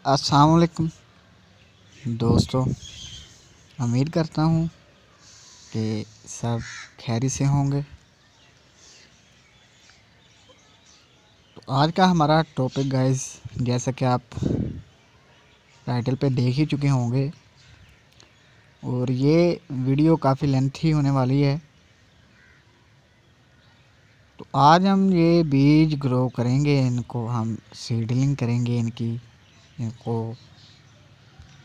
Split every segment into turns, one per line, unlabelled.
अस्सलाम वालेकुम दोस्तों। उम्मीद करता हूँ कि सब खैरियत से होंगे। तो आज का हमारा टॉपिक गाइस, जैसा कि आप टाइटल पे देख ही चुके होंगे, और ये वीडियो काफ़ी लेंथी होने वाली है। तो आज हम ये बीज ग्रो करेंगे, इनको हम सीडलिंग करेंगे, इनको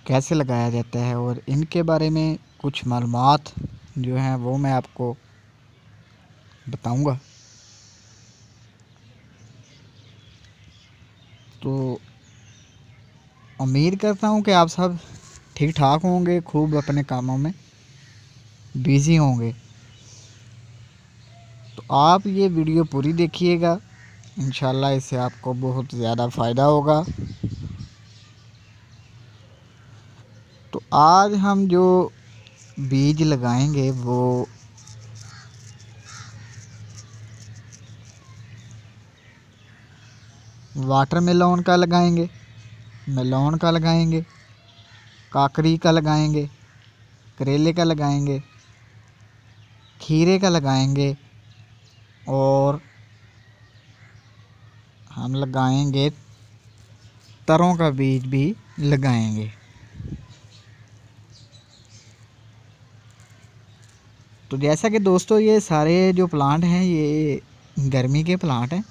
कैसे लगाया जाता है और इनके बारे में कुछ मालूमात जो हैं वो मैं आपको बताऊंगा। तो उम्मीद करता हूँ कि आप सब ठीक ठाक होंगे, खूब अपने कामों में बिज़ी होंगे। तो आप ये वीडियो पूरी देखिएगा, इंशाल्लाह इससे आपको बहुत ज़्यादा फ़ायदा होगा। तो आज हम जो बीज लगाएंगे वो वाटरमेलन का लगाएंगे, मेलन का लगाएंगे, काकड़ी का लगाएंगे, करेले का लगाएंगे, खीरे का लगाएंगे, और हम लगाएंगे तरों का बीज भी लगाएंगे। तो जैसा कि दोस्तों ये सारे जो प्लांट हैं ये गर्मी के प्लांट हैं,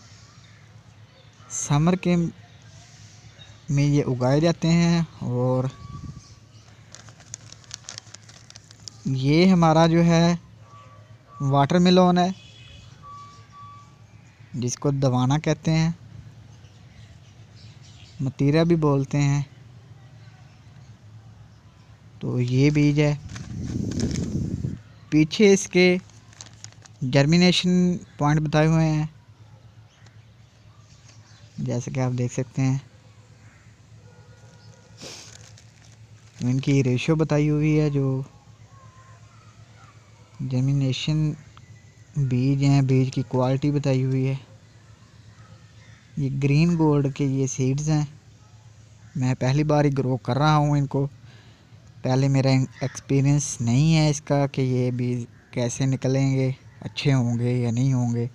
समर के में ये उगाए जाते हैं। और ये हमारा जो है वाटरमेलन है, जिसको दवाना कहते हैं, मतीरा भी बोलते हैं। तो ये बीज है, पीछे इसके जर्मिनेशन पॉइंट बताए हुए हैं, जैसे कि आप देख सकते हैं। इनकी रेशियो बताई हुई है, जो जर्मिनेशन बीज हैं, बीज की क्वालिटी बताई हुई है। ये ग्रीन गोल्ड के ये सीड्स हैं। मैं पहली बार ही ग्रो कर रहा हूँ इनको, पहले मेरा एक्सपीरियंस नहीं है इसका कि ये बीज कैसे निकलेंगे, अच्छे होंगे या नहीं होंगे।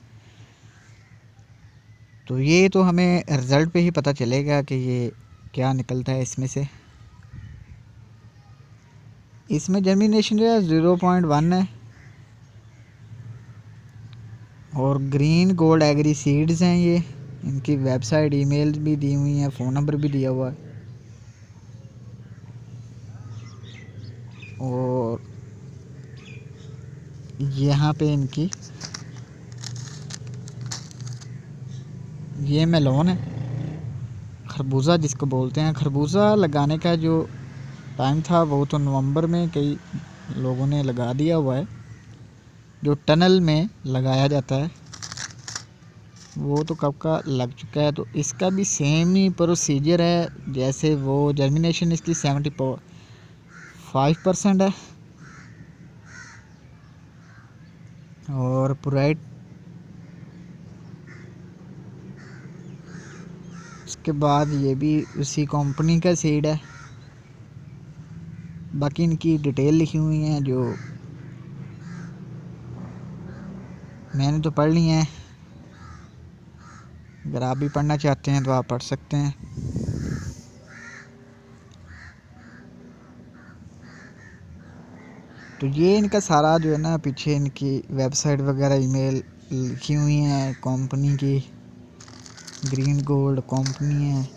तो ये तो हमें रिज़ल्ट पे ही पता चलेगा कि ये क्या निकलता है इसमें से। इसमें जर्मिनेशन जो है 0.1 है, और ग्रीन गोल्ड एग्री सीड्स हैं ये। इनकी वेबसाइट, ईमेल भी दी हुई है, फ़ोन नंबर भी दिया हुआ है। और यहाँ पे इनकी ये मेलन है, खरबूजा जिसको बोलते हैं। खरबूजा लगाने का जो टाइम था वो तो नवंबर में कई लोगों ने लगा दिया हुआ है। जो टनल में लगाया जाता है वो तो कब का लग चुका है। तो इसका भी सेम ही प्रोसीजर है, जैसे वो जर्मिनेशन इसकी 75% है, और पुराइट उसके बाद ये भी उसी कंपनी का सीड है। बाकी इनकी डिटेल लिखी हुई है जो मैंने तो पढ़ ली हैं, अगर आप भी पढ़ना चाहते हैं तो आप पढ़ सकते हैं। तो ये इनका सारा जो है ना, पीछे इनकी वेबसाइट वगैरह, ईमेल लिखी हुई हैं कंपनी की। ग्रीन गोल्ड कंपनी है।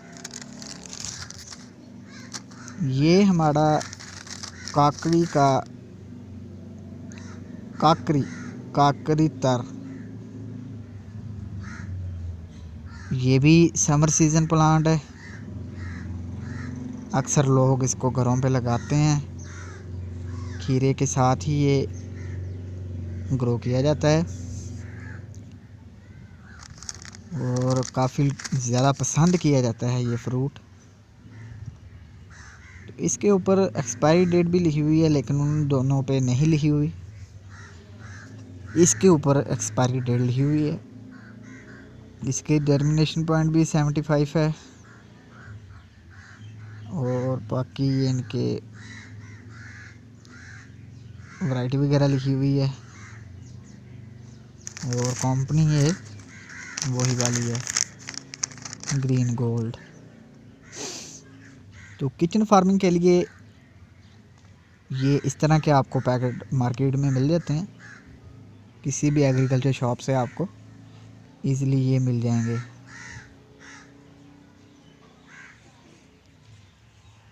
ये हमारा काकड़ी का काकरी तर, ये भी समर सीज़न प्लांट है। अक्सर लोग इसको घरों पे लगाते हैं, खीरे के साथ ही ये ग्रो किया जाता है और काफ़ी ज़्यादा पसंद किया जाता है ये फ्रूट। तो इसके ऊपर एक्सपायरी डेट भी लिखी हुई है, लेकिन उन दोनों पे नहीं लिखी हुई। इसके ऊपर एक्सपायरी डेट लिखी हुई है। इसके जर्मिनेशन पॉइंट भी 75 है। और बाकी इनके वैरायटी वगैरह लिखी हुई है और कंपनी ये वही वाली है, ग्रीन गोल्ड। तो किचन फार्मिंग के लिए ये इस तरह के आपको पैकेट मार्केट में मिल जाते हैं, किसी भी एग्रीकल्चर शॉप से आपको इजीली ये मिल जाएंगे।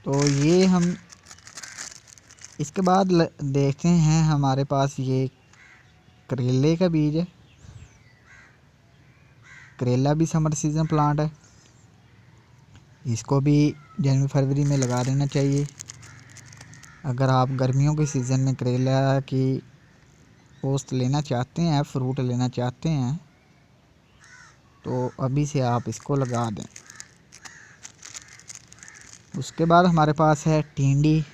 तो ये हम इसके बाद देखते हैं, हमारे पास ये करेले का बीज है। करेला भी समर सीज़न प्लांट है, इसको भी जनवरी फरवरी में लगा देना चाहिए। अगर आप गर्मियों के सीज़न में करेला की पोस्ट लेना चाहते हैं, फ्रूट लेना चाहते हैं, तो अभी से आप इसको लगा दें। उसके बाद हमारे पास है टिंडी।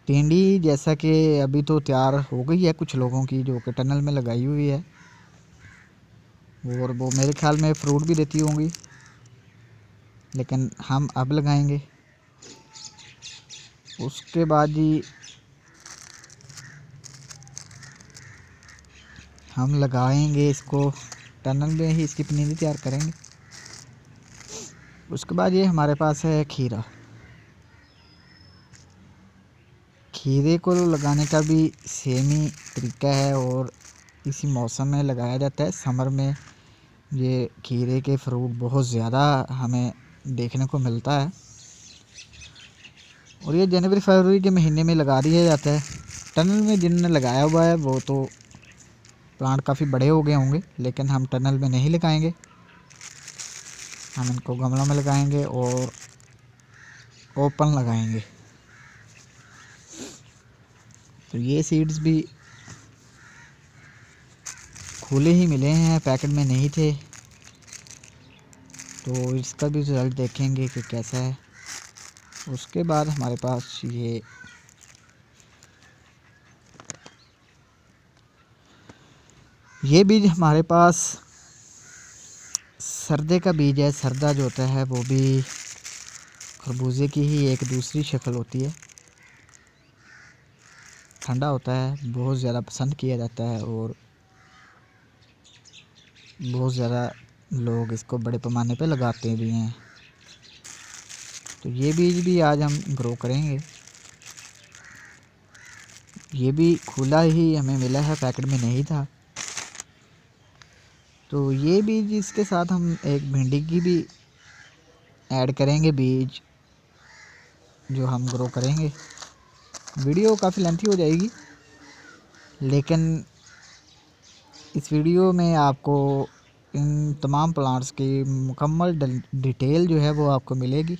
टिंडी जैसा कि अभी तो तैयार हो गई है कुछ लोगों की, जो कि टनल में लगाई हुई है, और वो मेरे ख्याल में फ्रूट भी देती होंगी, लेकिन हम अब लगाएंगे। उसके बाद जी हम लगाएंगे इसको टनल में ही, इसकी पनीरी तैयार करेंगे। उसके बाद ये हमारे पास है खीरा। खीरे को लगाने का भी सेम ही तरीका है और इसी मौसम में लगाया जाता है। समर में ये खीरे के फ्रूट बहुत ज़्यादा हमें देखने को मिलता है, और ये जनवरी फरवरी के महीने में लगा दिया जाता है। टनल में जिनने लगाया हुआ है वो तो प्लांट काफ़ी बड़े हो गए होंगे, लेकिन हम टनल में नहीं लगाएंगे, हम इनको गमलों में लगाएंगे और ओपन लगाएंगे। तो ये सीड्स भी खुले ही मिले हैं, पैकेट में नहीं थे, तो इसका भी रिज़ल्ट देखेंगे कि कैसा है। उसके बाद हमारे पास ये बीज हमारे पास सरदे का बीज है। सरदा जो होता है वो भी खरबूजे की ही एक दूसरी शक्ल होती है, ठंडा होता है, बहुत ज़्यादा पसंद किया जाता है और बहुत ज़्यादा लोग इसको बड़े पैमाने पे लगाते भी हैं। तो ये बीज भी आज हम ग्रो करेंगे। ये भी खुला ही हमें मिला है, पैकेट में नहीं था। तो ये बीज, इसके साथ हम एक भिंडी की भी ऐड करेंगे बीज, जो हम ग्रो करेंगे। वीडियो काफ़ी लेंथी हो जाएगी, लेकिन इस वीडियो में आपको इन तमाम प्लांट्स की मुकम्मल डिटेल जो है वो आपको मिलेगी।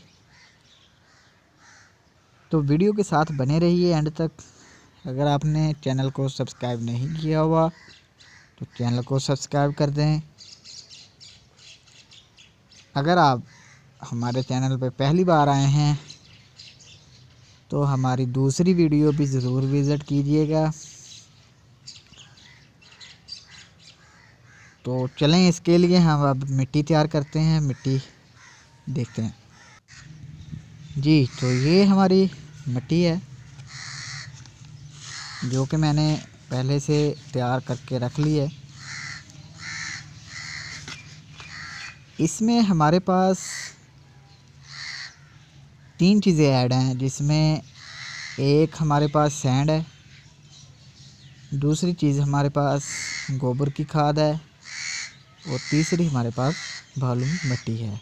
तो वीडियो के साथ बने रहिए एंड तक। अगर आपने चैनल को सब्सक्राइब नहीं किया हुआ तो चैनल को सब्सक्राइब कर दें। अगर आप हमारे चैनल पर पहली बार आए हैं तो हमारी दूसरी वीडियो भी ज़रूर विज़िट कीजिएगा। तो चलें, इसके लिए हम अब मिट्टी तैयार करते हैं, मिट्टी देखते हैं जी। तो ये हमारी मिट्टी है जो कि मैंने पहले से तैयार करके रख ली है। इसमें हमारे पास 3 चीज़ें ऐड हैं, जिसमें एक हमारे पास सैंड है, दूसरी चीज़ हमारे पास गोबर की खाद है, और तीसरी हमारे पास बालू मिट्टी है।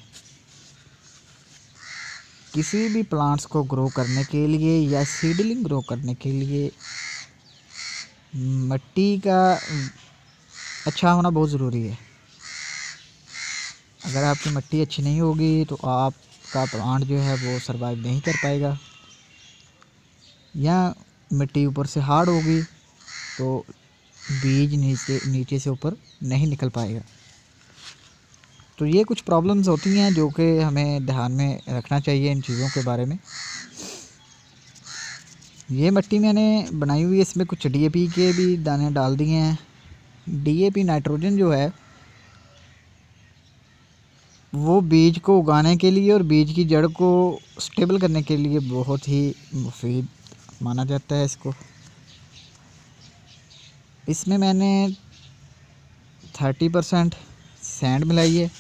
किसी भी प्लांट्स को ग्रो करने के लिए या सीडलिंग ग्रो करने के लिए मिट्टी का अच्छा होना बहुत ज़रूरी है। अगर आपकी मिट्टी अच्छी नहीं होगी तो आपका प्लांट जो है वो सरवाइव नहीं कर पाएगा, या मिट्टी ऊपर से हार्ड होगी तो बीज नीचे से ऊपर नहीं निकल पाएगा। तो ये कुछ प्रॉब्लम्स होती हैं जो कि हमें ध्यान में रखना चाहिए इन चीज़ों के बारे में। ये मिट्टी मैंने बनाई हुई है, इसमें कुछ डीएपी के भी दाने डाल दिए हैं। डीएपी नाइट्रोजन जो है वो बीज को उगाने के लिए और बीज की जड़ को स्टेबल करने के लिए बहुत ही मुफीद माना जाता है इसको। इसमें मैंने 30% सैंड मिलाई है,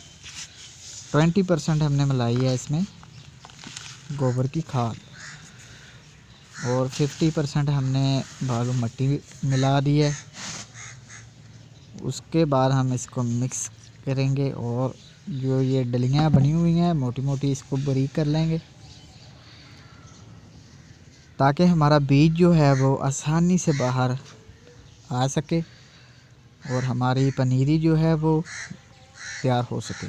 20% हमने मिलाई है इसमें गोबर की खाद, और 50% हमने बालू मिट्टी मिला दी है। उसके बाद हम इसको मिक्स करेंगे और जो ये डलियाँ बनी हुई हैं मोटी मोटी, इसको बारीक कर लेंगे ताकि हमारा बीज जो है वो आसानी से बाहर आ सके और हमारी पनीरी जो है वो तैयार हो सके।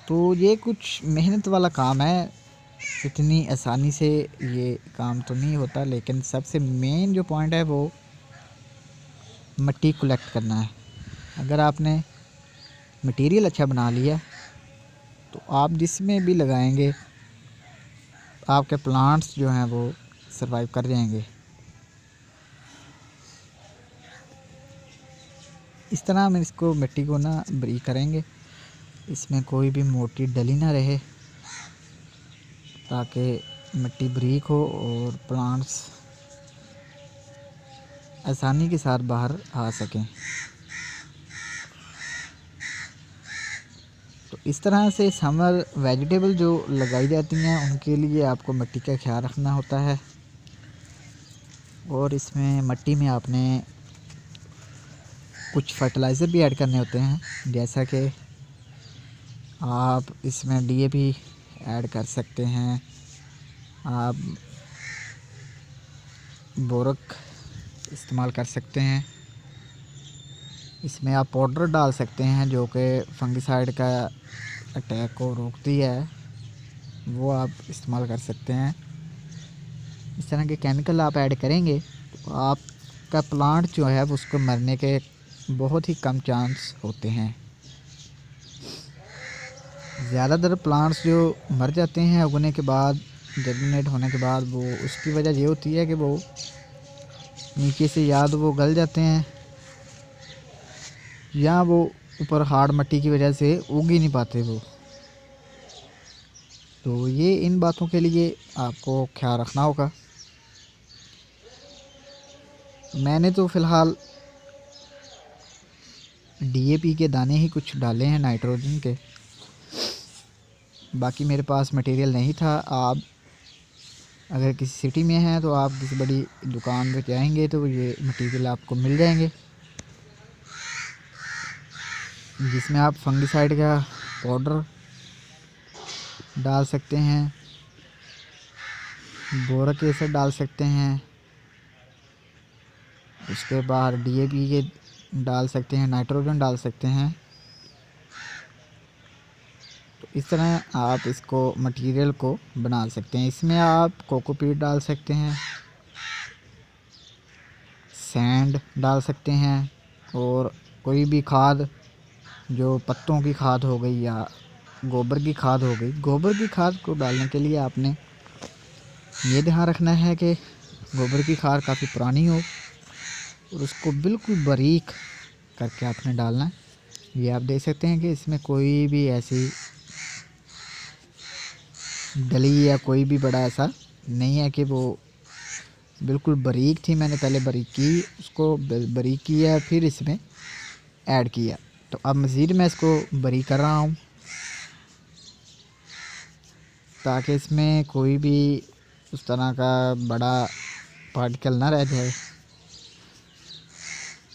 तो ये कुछ मेहनत वाला काम है, इतनी आसानी से ये काम तो नहीं होता, लेकिन सबसे मेन जो पॉइंट है वो मिट्टी कलेक्ट करना है। अगर आपने मटेरियल अच्छा बना लिया तो आप जिसमें भी लगाएंगे आपके प्लांट्स जो हैं वो सरवाइव कर जाएंगे। इस तरह हम इसको मिट्टी को ना बारीक करेंगे, इसमें कोई भी मोटी डली ना रहे ताकि मिट्टी बारीक हो और प्लांट्स आसानी के साथ बाहर आ सकें। तो इस तरह से समर वेजिटेबल जो लगाई जाती हैं उनके लिए आपको मिट्टी का ख्याल रखना होता है। और इसमें मिट्टी में आपने कुछ फर्टिलाइज़र भी ऐड करने होते हैं, जैसा कि आप इसमें डीएपी ऐड कर सकते हैं, आप बोरक इस्तेमाल कर सकते हैं, इसमें आप पाउडर डाल सकते हैं जो कि फंगिसाइड का अटैक को रोकती है, वो आप इस्तेमाल कर सकते हैं। इस तरह के केमिकल आप ऐड करेंगे तो आपका प्लांट जो है उसको मरने के बहुत ही कम चांस होते हैं। ज़्यादातर प्लांट्स जो मर जाते हैं उगने के बाद, जर्मिनेट होने के बाद, वो उसकी वजह ये होती है कि वो नीचे से या तो वो गल जाते हैं या वो ऊपर हार्ड मिट्टी की वजह से उग ही नहीं पाते वो। तो ये इन बातों के लिए आपको ख्याल रखना होगा। मैंने तो फ़िलहाल डीएपी के दाने ही कुछ डाले हैं नाइट्रोजन के, बाकी मेरे पास मटेरियल नहीं था। आप अगर किसी सिटी में हैं तो आप किसी बड़ी दुकान पे जाएंगे तो ये मटेरियल आपको मिल जाएंगे, जिसमें आप फंगिसाइड का पाउडर डाल सकते हैं, बोरक एसिड डाल सकते हैं, उसके बाद डीएपी के डाल सकते हैं, नाइट्रोजन डाल सकते हैं। तो इस तरह आप इसको मटेरियल को बना सकते हैं। इसमें आप कोकोपीट डाल सकते हैं, सैंड डाल सकते हैं, और कोई भी खाद जो पत्तों की खाद हो गई या गोबर की खाद हो गई। गोबर की खाद को डालने के लिए आपने ये ध्यान रखना है कि गोबर की खाद काफ़ी पुरानी हो और उसको बिल्कुल बारीक करके आपने डालना है। ये आप देख सकते हैं कि इसमें कोई भी ऐसी डली या कोई भी बड़ा ऐसा नहीं है कि वो बिल्कुल बारीक थी। मैंने पहले बारीक की, उसको बारीक किया, फिर इसमें ऐड किया। तो अब मज़ीद मैं इसको बारीक कर रहा हूँ ताकि इसमें कोई भी उस तरह का बड़ा पार्टिकल ना रह जाए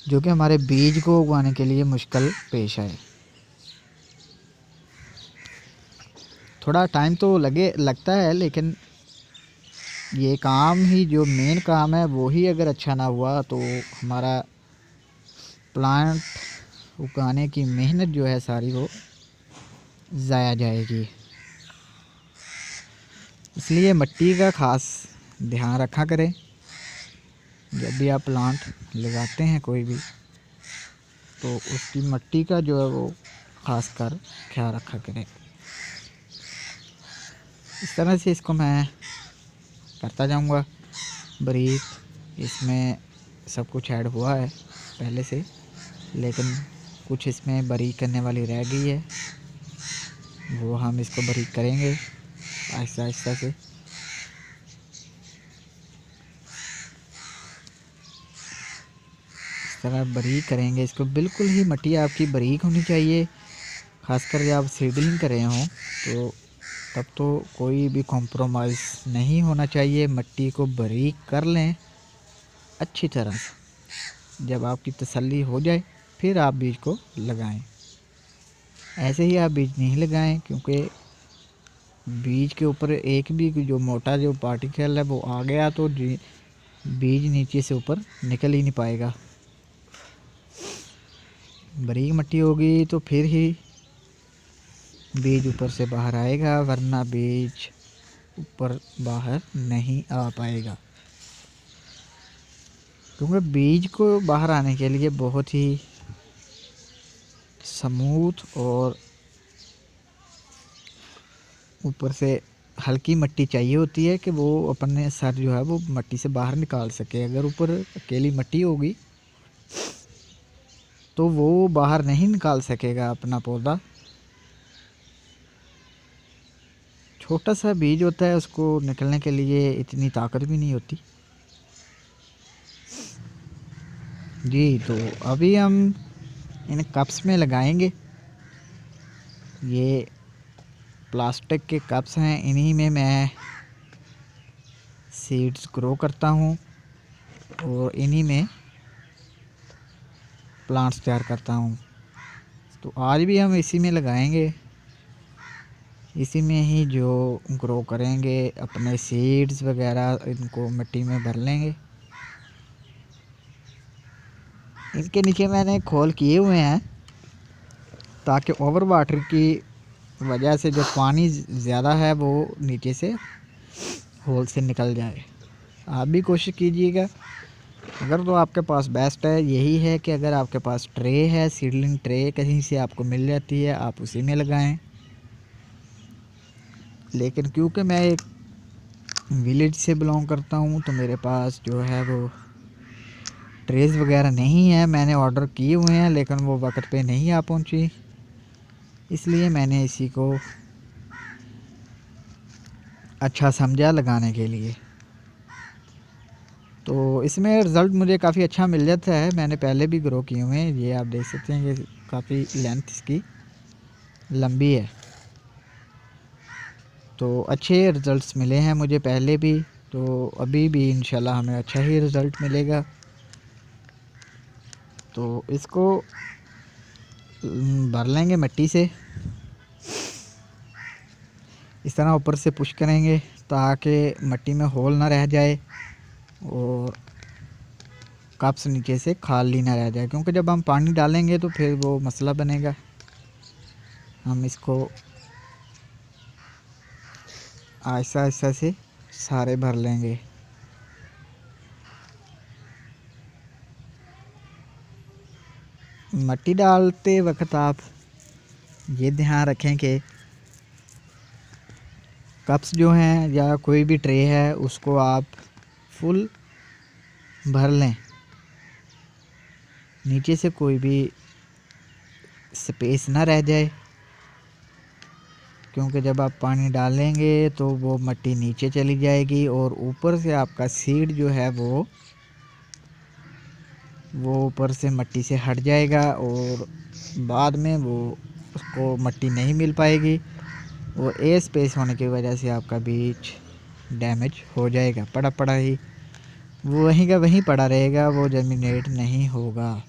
जो कि हमारे बीज को उगाने के लिए मुश्किल पेश आए। थोड़ा टाइम तो लगता है, लेकिन ये काम ही जो मेन काम है वो ही अगर अच्छा ना हुआ तो हमारा प्लांट उगाने की मेहनत जो है सारी वो ज़ाया जाएगी। इसलिए मिट्टी का ख़ास ध्यान रखा करें जब भी आप प्लांट लगाते हैं कोई भी, तो उसकी मिट्टी का जो है वो ख़ास कर ख्याल रखा करें। इस तरह से इसको मैं करता जाऊंगा बारीक। इसमें सब कुछ ऐड हुआ है पहले से, लेकिन कुछ इसमें बारीक करने वाली रह गई है, वो हम इसको बारीक करेंगे आहिस्ता आहिस्ता से। इस तरह बारीक करेंगे इसको, बिल्कुल ही मट्टी आपकी बारीक होनी चाहिए। ख़ासकर जब आप सीडलिंग कर रहे हों तो तब तो कोई भी कॉम्प्रोमाइज़ नहीं होना चाहिए। मट्टी को बारीक कर लें अच्छी तरह से। जब आपकी तसल्ली हो जाए फिर आप बीज को लगाएं। ऐसे ही आप बीज नहीं लगाएं, क्योंकि बीज के ऊपर एक भी जो मोटा जो पार्टिकल है वो आ गया तो बीज नीचे से ऊपर निकल ही नहीं पाएगा। बारीक मट्टी होगी तो फिर ही बीज ऊपर से बाहर आएगा, वरना बीज ऊपर बाहर नहीं आ पाएगा। क्योंकि बीज को बाहर आने के लिए बहुत ही स्मूथ और ऊपर से हल्की मट्टी चाहिए होती है कि वो अपने सर जो है वो मट्टी से बाहर निकाल सके। अगर ऊपर अकेली मट्टी होगी तो वो बाहर नहीं निकाल सकेगा अपना पौधा। छोटा सा बीज होता है, उसको निकलने के लिए इतनी ताकत भी नहीं होती। जी, तो अभी हम इन कप्स में लगाएंगे। ये प्लास्टिक के कप्स हैं, इन्हीं में मैं सीड्स ग्रो करता हूँ और इन्हीं में प्लांट्स तैयार करता हूँ। तो आज भी हम इसी में लगाएंगे, इसी में ही जो ग्रो करेंगे अपने सीड्स वगैरह, इनको मिट्टी में भर लेंगे। इनके नीचे मैंने खोल किए हुए हैं ताकि ओवर वाटर की वजह से जो पानी ज़्यादा है वो नीचे से होल से निकल जाए। आप भी कोशिश कीजिएगा। अगर तो आपके पास बेस्ट है यही है कि अगर आपके पास ट्रे है, सीडलिंग ट्रे कहीं से आपको मिल जाती है, आप उसी में लगाएं। लेकिन क्योंकि मैं एक विलेज से बिलोंग करता हूँ तो मेरे पास जो है वो ट्रेस वगैरह नहीं है। मैंने ऑर्डर किए हुए हैं लेकिन वो वक्त पे नहीं आ पहुँची, इसलिए मैंने इसी को अच्छा समझा लगाने के लिए। तो इसमें रिज़ल्ट मुझे काफ़ी अच्छा मिल जाता है। मैंने पहले भी ग्रो किए हुए हैं, ये आप देख सकते हैं कि काफ़ी लेंथ इसकी लंबी है। तो अच्छे रिज़ल्ट्स मिले हैं मुझे पहले भी, तो अभी भी इंशाल्लाह हमें अच्छा ही रिज़ल्ट मिलेगा। तो इसको भर लेंगे मिट्टी से, इस तरह ऊपर से पुश करेंगे ताकि मिट्टी में होल ना रह जाए और कप्स नीचे से खाली ना रह जाए। क्योंकि जब हम पानी डालेंगे तो फिर वो मसला बनेगा। हम इसको आहिस्ता आहिस्ता से सारे भर लेंगे। मिट्टी डालते वक्त आप ये ध्यान रखें कि कप्स जो हैं या कोई भी ट्रे है उसको आप फुल भर लें, नीचे से कोई भी स्पेस ना रह जाए। क्योंकि जब आप पानी डालेंगे तो वो मिट्टी नीचे चली जाएगी और ऊपर से आपका सीड जो है वो ऊपर से मिट्टी से हट जाएगा और बाद में वो उसको मिट्टी नहीं मिल पाएगी। वो एयर स्पेस होने की वजह से आपका बीज डैमेज हो जाएगा, पड़ा पड़ा ही वो वहीं का वहीं पड़ा रहेगा, वो जर्मिनेट नहीं होगा।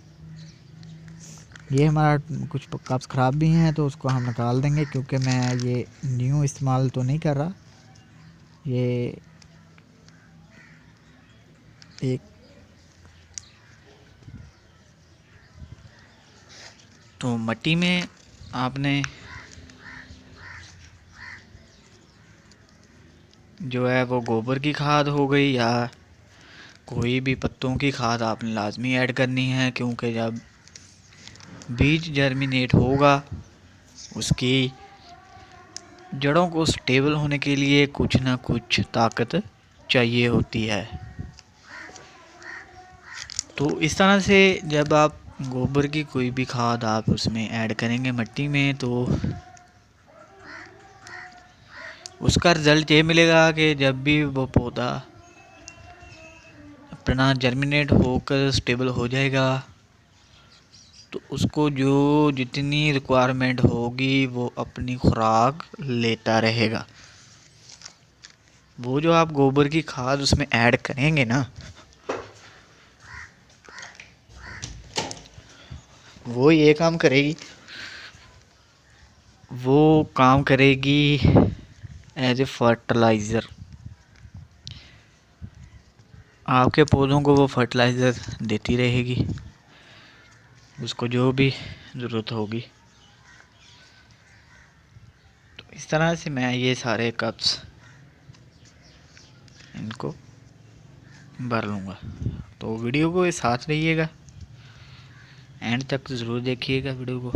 ये हमारा कुछ कप्स ख़राब भी हैं तो उसको हम निकाल देंगे, क्योंकि मैं ये न्यू इस्तेमाल तो नहीं कर रहा। ये एक तो मिट्टी में आपने जो है वो गोबर की खाद हो गई या कोई भी पत्तों की खाद आपने लाजमी ऐड करनी है। क्योंकि जब बीज जर्मिनेट होगा उसकी जड़ों को स्टेबल होने के लिए कुछ ना कुछ ताकत चाहिए होती है।
तो इस तरह से जब आप गोबर की कोई भी खाद आप उसमें ऐड करेंगे मिट्टी में, तो उसका रिज़ल्ट ये मिलेगा कि जब भी वो पौधा अपना जर्मिनेट होकर स्टेबल हो जाएगा, तो उसको जो जितनी रिक्वायरमेंट होगी वो अपनी खुराक लेता रहेगा। वो जो आप गोबर की खाद उसमें ऐड करेंगे ना, वो ये काम करेगी, वो काम करेगी एज ए फर्टिलाइज़र। आपके पौधों को वो फर्टिलाइज़र देती रहेगी, उसको जो भी ज़रूरत होगी। तो इस तरह से मैं ये सारे कप्स इनको भर लूँगा। तो वीडियो को साथ रहिएगा, एंड तक ज़रूर देखिएगा वीडियो को।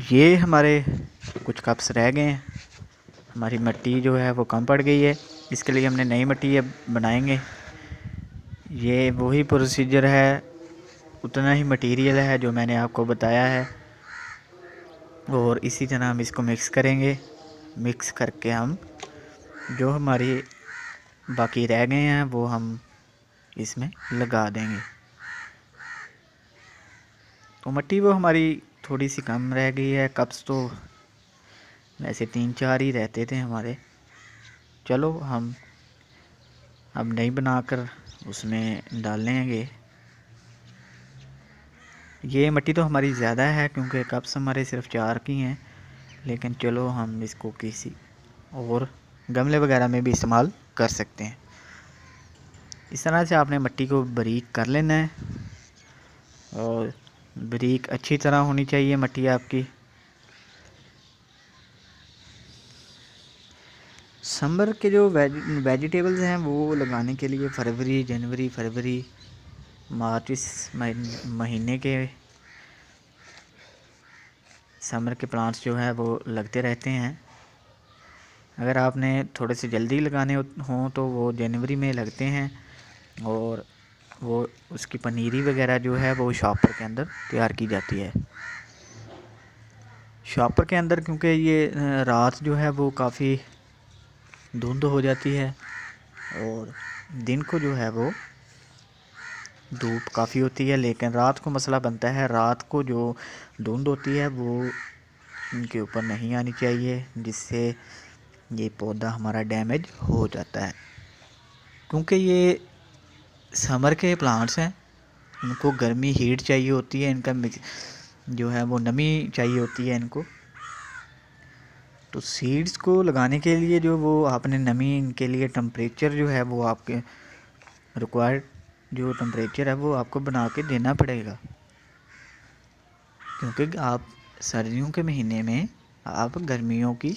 ये हमारे कुछ कप्स रह गए हैं, हमारी मिट्टी जो है वो कम पड़ गई है, इसके लिए हमने नई मिट्टी अब बनाएंगे। ये वही प्रोसीजर है, उतना ही मटेरियल है जो मैंने आपको बताया है, और इसी तरह हम इसको मिक्स करेंगे। मिक्स करके हम जो हमारी बाकी रह गए हैं वो हम इसमें लगा देंगे। तो मिट्टी वो हमारी थोड़ी सी कम रह गई है, कप्स तो वैसे 3-4 ही रहते थे हमारे। चलो हम अब नई बनाकर उसमें डालेंगे। ये मिट्टी तो हमारी ज़्यादा है क्योंकि कप्स हमारे सिर्फ 4 की हैं, लेकिन चलो हम इसको किसी और गमले वगैरह में भी इस्तेमाल कर सकते हैं। इस तरह से आपने मिट्टी को बारीक कर लेना है, और बारीक अच्छी तरह होनी चाहिए मिट्टी आपकी। समर के जो वेजिटेबल्स हैं वो लगाने के लिए फरवरी, जनवरी, फरवरी, मार्च इस महीने के समर के प्लांट्स जो है वो लगते रहते हैं। अगर आपने थोड़े से जल्दी लगाने हों तो वो जनवरी में लगते हैं, और वो उसकी पनीरी वगैरह जो है वो शॉपर के अंदर तैयार की जाती है। शॉपर के अंदर क्योंकि ये रात जो है वो काफ़ी धुंध हो जाती है, और दिन को जो है वो धूप काफ़ी होती है, लेकिन रात को मसला बनता है। रात को जो धुंध होती है वो इनके ऊपर नहीं आनी चाहिए, जिससे ये पौधा हमारा डैमेज हो जाता है। क्योंकि ये समर के प्लांट्स हैं, इनको गर्मी हीट चाहिए होती है, इनका जो है वो नमी चाहिए होती है इनको। तो सीड्स को लगाने के लिए जो वो आपने नमी, इनके लिए टेम्परेचर जो है वो आपके रिक्वायर्ड जो टेम्परेचर है वो आपको बना के देना पड़ेगा। क्योंकि आप सर्दियों के महीने में आप गर्मियों की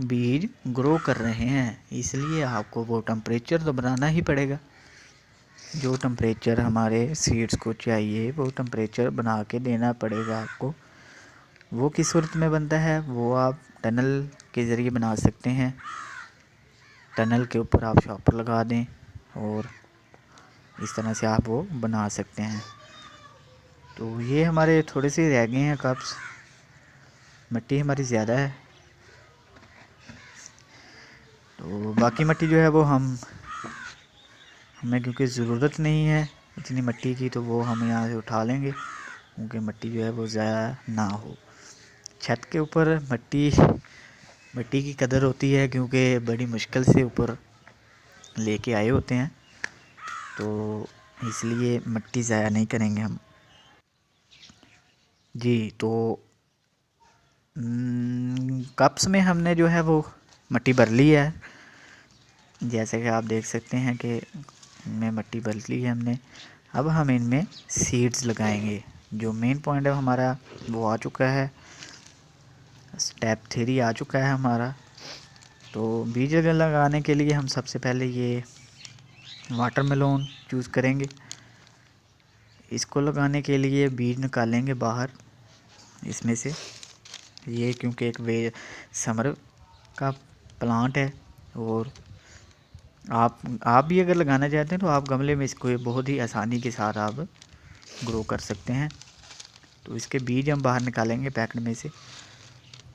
बीज ग्रो कर रहे हैं, इसलिए आपको वो टेम्परेचर तो बनाना ही पड़ेगा। जो टेम्परेचर हमारे सीड्स को चाहिए वो टेम्परेचर बना के देना पड़ेगा आपको। वो किस सूरत में बनता है, वो आप टनल के ज़रिए बना सकते हैं। टनल के ऊपर आप शॉपर लगा दें और इस तरह से आप वो बना सकते हैं। तो ये हमारे थोड़े से रह गए हैं कप्स, मिट्टी हमारी ज़्यादा है, तो बाकी मिट्टी जो है वो हमें क्योंकि ज़रूरत नहीं है इतनी मिट्टी की, तो वो हम यहाँ से उठा लेंगे, क्योंकि मिट्टी जो है वो ज़्यादा ना हो। छत के ऊपर मिट्टी की कदर होती है, क्योंकि बड़ी मुश्किल से ऊपर लेके आए होते हैं, तो इसलिए मिट्टी ज़ाया नहीं करेंगे हम जी। तो कप्स में हमने जो है वो मिट्टी भर ली है, जैसे कि आप देख सकते हैं कि इनमें मिट्टी भर ली है हमने। अब हम इनमें सीड्स लगाएंगे। जो मेन पॉइंट है हमारा वो आ चुका है, स्टेप 3 आ चुका है हमारा। तो बीज लगाने के लिए हम सबसे पहले ये वाटरमेलोन चूज़ करेंगे। इसको लगाने के लिए बीज निकालेंगे बाहर इसमें से, ये क्योंकि एक समर का प्लांट है, और आप भी अगर लगाना चाहते हैं तो आप गमले में इसको बहुत ही आसानी के साथ आप ग्रो कर सकते हैं। तो इसके बीज हम बाहर निकालेंगे पैकेट में से।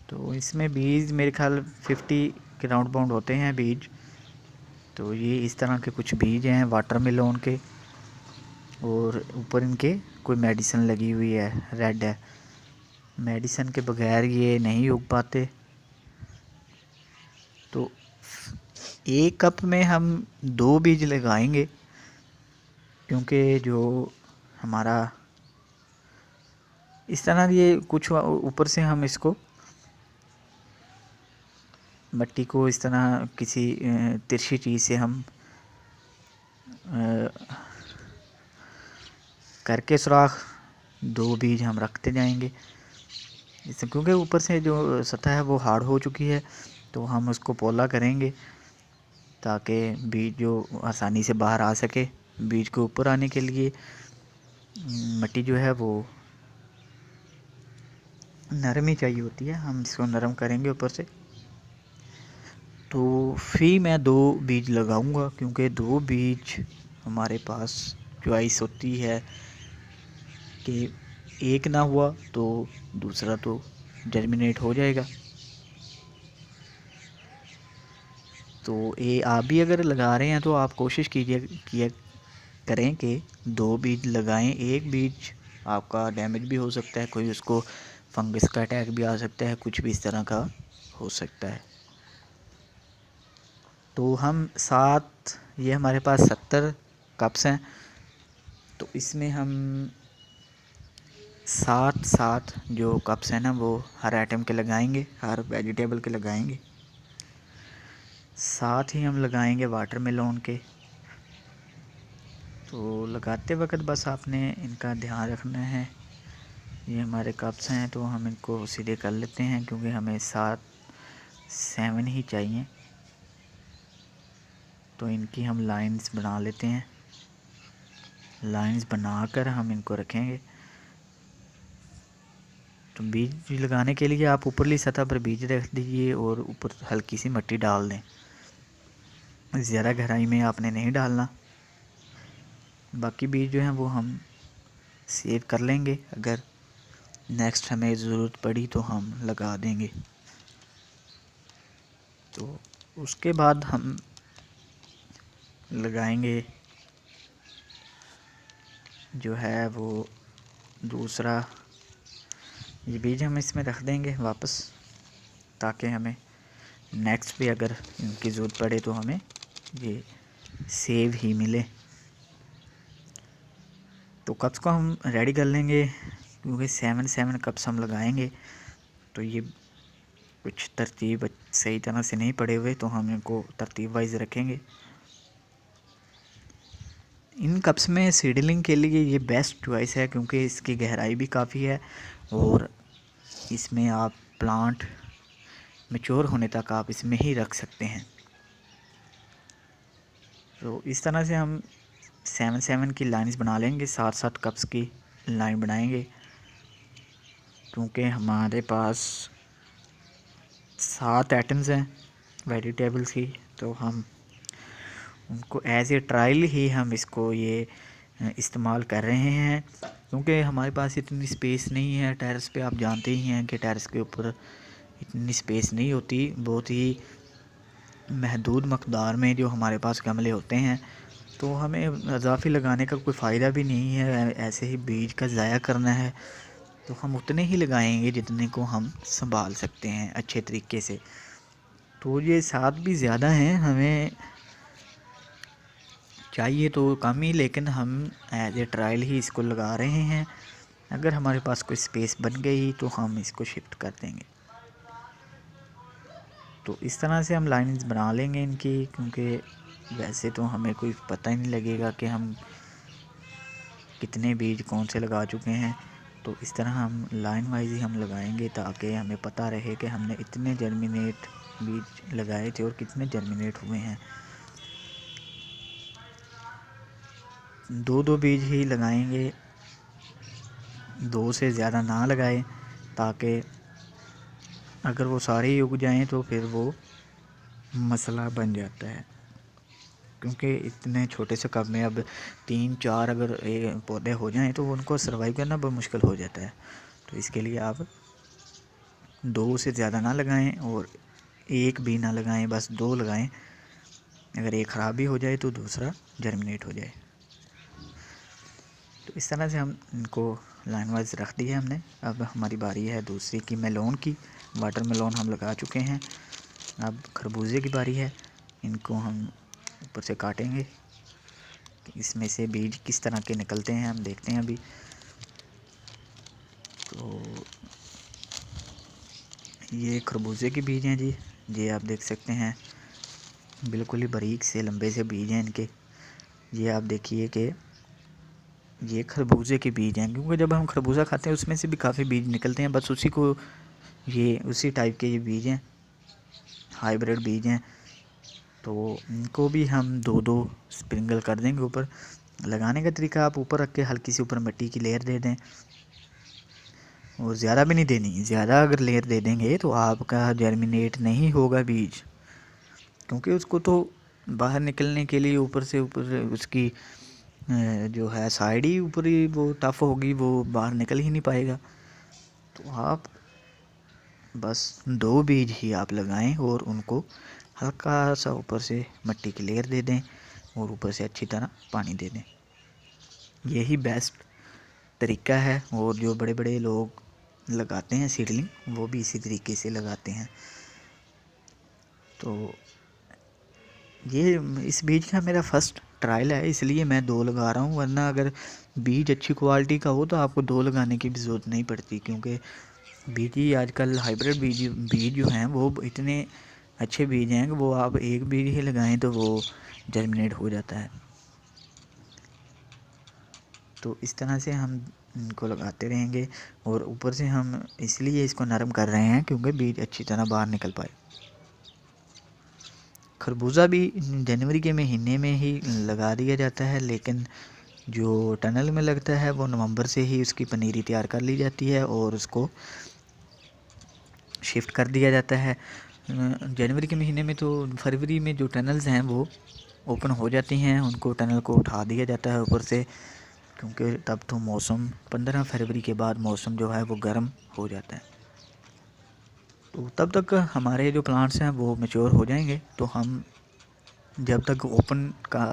तो इसमें बीज मेरे ख्याल 50 के राउंड बाउंड होते हैं बीज। तो ये इस तरह के कुछ बीज हैं वाटरमेलोन के, और ऊपर इनके कोई मेडिसिन लगी हुई है, रेड है। मेडिसिन के बगैर ये नहीं उग पाते। तो एक कप में हम 2 बीज लगाएंगे, क्योंकि जो हमारा इस तरह ये कुछ ऊपर से हम इसको मिट्टी को इस तरह किसी तिरछी चीज़ से हम करके सुराख 2 बीज हम रखते जाएंगे। इससे क्योंकि ऊपर से जो सतह है वो हार्ड हो चुकी है, तो हम उसको पोला करेंगे ताकि बीज जो आसानी से बाहर आ सके। बीज को ऊपर आने के लिए मिट्टी जो है वो नरम ही चाहिए होती है, हम इसको नरम करेंगे ऊपर से। तो फिर मैं 2 बीज लगाऊंगा, क्योंकि 2 बीज हमारे पास चॉइस होती है कि एक ना हुआ तो दूसरा तो जर्मिनेट हो जाएगा। तो ये आप भी अगर लगा रहे हैं तो आप कोशिश किया करें कि 2 बीज लगाएं। एक बीज आपका डैमेज भी हो सकता है, कोई उसको फंगस का अटैक भी आ सकता है, कुछ भी इस तरह का हो सकता है। तो हम 7, ये हमारे पास 70 कप्स हैं, तो इसमें हम 7 जो कप्स हैं ना वो हर आइटम के लगाएंगे, हर वेजिटेबल के लगाएंगे। साथ ही हम लगाएंगे वाटरमेलन के। तो लगाते वक्त बस आपने इनका ध्यान रखना है। ये हमारे कप्स हैं तो हम इनको सीधे कर लेते हैं, क्योंकि हमें 7 ही चाहिए। तो इनकी हम लाइंस बना लेते हैं, लाइंस बनाकर हम इनको रखेंगे। तो बीज लगाने के लिए आप ऊपरली सतह पर बीज रख दीजिए और ऊपर हल्की सी मिट्टी डाल दें, ज़्यादा गहराई में आपने नहीं डालना। बाकी बीज जो हैं वो हम सेव कर लेंगे, अगर नेक्स्ट हमें ज़रूरत पड़ी तो हम लगा देंगे। तो उसके बाद हम लगाएंगे जो है वो दूसरा, ये बीज हम इसमें रख देंगे वापस, ताकि हमें नेक्स्ट भी अगर इनकी ज़रूरत पड़े तो हमें ये सेव ही मिले। तो कप्स को हम रेडी कर लेंगे, क्योंकि 7 कप्स हम लगाएंगे। तो ये कुछ तरतीब सही तरह से नहीं पड़े हुए, तो हम इनको तरतीब वाइज रखेंगे। इन कप्स में सीडलिंग के लिए ये बेस्ट चॉइस है, क्योंकि इसकी गहराई भी काफ़ी है और इसमें आप प्लांट मैच्योर होने तक आप इसमें ही रख सकते हैं। तो इस तरह से हम 7 की लाइन्स बना लेंगे, 7 कप्स की लाइन बनाएंगे, क्योंकि हमारे पास 7 आइटम्स हैं वेजिटेबल्स की। तो हम उनको एज ए ट्रायल ही हम इसको ये इस्तेमाल कर रहे हैं, क्योंकि हमारे पास इतनी स्पेस नहीं है टेरेस पे। आप जानते ही हैं कि टेरेस के ऊपर इतनी स्पेस नहीं होती, बहुत ही महदूद मकदार में जो हमारे पास गमले होते हैं। तो हमें इजाफी लगाने का कोई फ़ायदा भी नहीं है, ऐसे ही बीज का ज़ाया करना है। तो हम उतने ही लगाएंगे जितने को हम संभाल सकते हैं अच्छे तरीके से। तो ये 7 भी ज़्यादा हैं, हमें चाहिए तो कम ही, लेकिन हम एज ए ट्रायल ही इसको लगा रहे हैं। अगर हमारे पास कोई स्पेस बन गई तो हम इसको शिफ्ट कर देंगे। तो इस तरह से हम लाइन्स बना लेंगे इनकी, क्योंकि वैसे तो हमें कोई पता ही नहीं लगेगा कि हम कितने बीज कौन से लगा चुके हैं। तो इस तरह हम लाइन वाइज ही हम लगाएंगे, ताकि हमें पता रहे कि हमने इतने जर्मिनेट बीज लगाए थे और कितने जर्मिनेट हुए हैं। 2 बीज ही लगाएंगे, 2 से ज़्यादा ना लगाएं, ताकि अगर वो सारे ही उग जाएं तो फिर वो मसला बन जाता है। क्योंकि इतने छोटे से कप में अब 3-4 अगर पौधे हो जाएं तो उनको सर्वाइव करना बहुत मुश्किल हो जाता है। तो इसके लिए आप 2 से ज़्यादा ना लगाएं और 1 भी ना लगाएं, बस 2 लगाएं। अगर एक ख़राब भी हो जाए तो दूसरा जर्मिनेट हो जाए। तो इस तरह से हम इनको लाइन वाइज रख दिया हमने। अब हमारी बारी है दूसरी की, मेलोन की। वाटरमेलन हम लगा चुके हैं, अब खरबूजे की बारी है। इनको हम ऊपर से काटेंगे, इसमें से बीज किस तरह के निकलते हैं हम देखते हैं अभी। तो ये खरबूजे के बीज हैं जी, ये आप देख सकते हैं, बिल्कुल ही बारीक से लंबे से बीज हैं इनके। ये आप देखिए कि ये खरबूजे के बीज हैं, क्योंकि जब हम खरबूजा खाते हैं उसमें से भी काफ़ी बीज निकलते हैं, बस उसी को ये उसी टाइप के ये बीज हैं, हाइब्रिड बीज हैं। तो इनको भी हम 2 स्प्रिंगल कर देंगे ऊपर। लगाने का तरीका, आप ऊपर रख के हल्की सी ऊपर मिट्टी की लेयर दे दें, और ज़्यादा भी नहीं देनी। ज़्यादा अगर लेयर दे देंगे तो आपका जर्मिनेट नहीं होगा बीज, क्योंकि उसको तो बाहर निकलने के लिए ऊपर से ऊपर उसकी जो है साइड ही ऊपर ही वो टफ होगी, वो बाहर निकल ही नहीं पाएगा। तो आप बस 2 बीज ही आप लगाएं और उनको हल्का सा ऊपर से मिट्टी की लेयर दे दें और ऊपर से अच्छी तरह पानी दे दें। यही बेस्ट तरीका है। और जो बड़े बड़े लोग लगाते हैं सीडलिंग, वो भी इसी तरीके से लगाते हैं। तो ये इस बीज का मेरा फर्स्ट ट्रायल है, इसलिए मैं 2 लगा रहा हूँ, वरना अगर बीज अच्छी क्वालिटी का हो तो आपको 2 लगाने की भी ज़रूरत नहीं पड़ती, क्योंकि बीज ही आजकल हाइब्रिड बीज बीज जो हैं वो इतने अच्छे बीज हैं कि वो आप एक बीज ही लगाएं तो वो जर्मिनेट हो जाता है। तो इस तरह से हम इनको लगाते रहेंगे और ऊपर से हम इसलिए इसको नरम कर रहे हैं क्योंकि बीज अच्छी तरह बाहर निकल पाए। खरबूजा भी जनवरी के महीने में ही लगा दिया जाता है, लेकिन जो टनल में लगता है वो नवंबर से ही उसकी पनीरी तैयार कर ली जाती है और उसको शिफ्ट कर दिया जाता है। जनवरी के महीने में तो फरवरी में जो टनल्स हैं वो ओपन हो जाती हैं, उनको टनल को उठा दिया जाता है ऊपर से, क्योंकि तब तो मौसम 15 फरवरी के बाद मौसम जो है वो गर्म हो जाता है। तो तब तक हमारे जो प्लांट्स हैं वो मैच्योर हो जाएंगे। तो हम जब तक ओपन का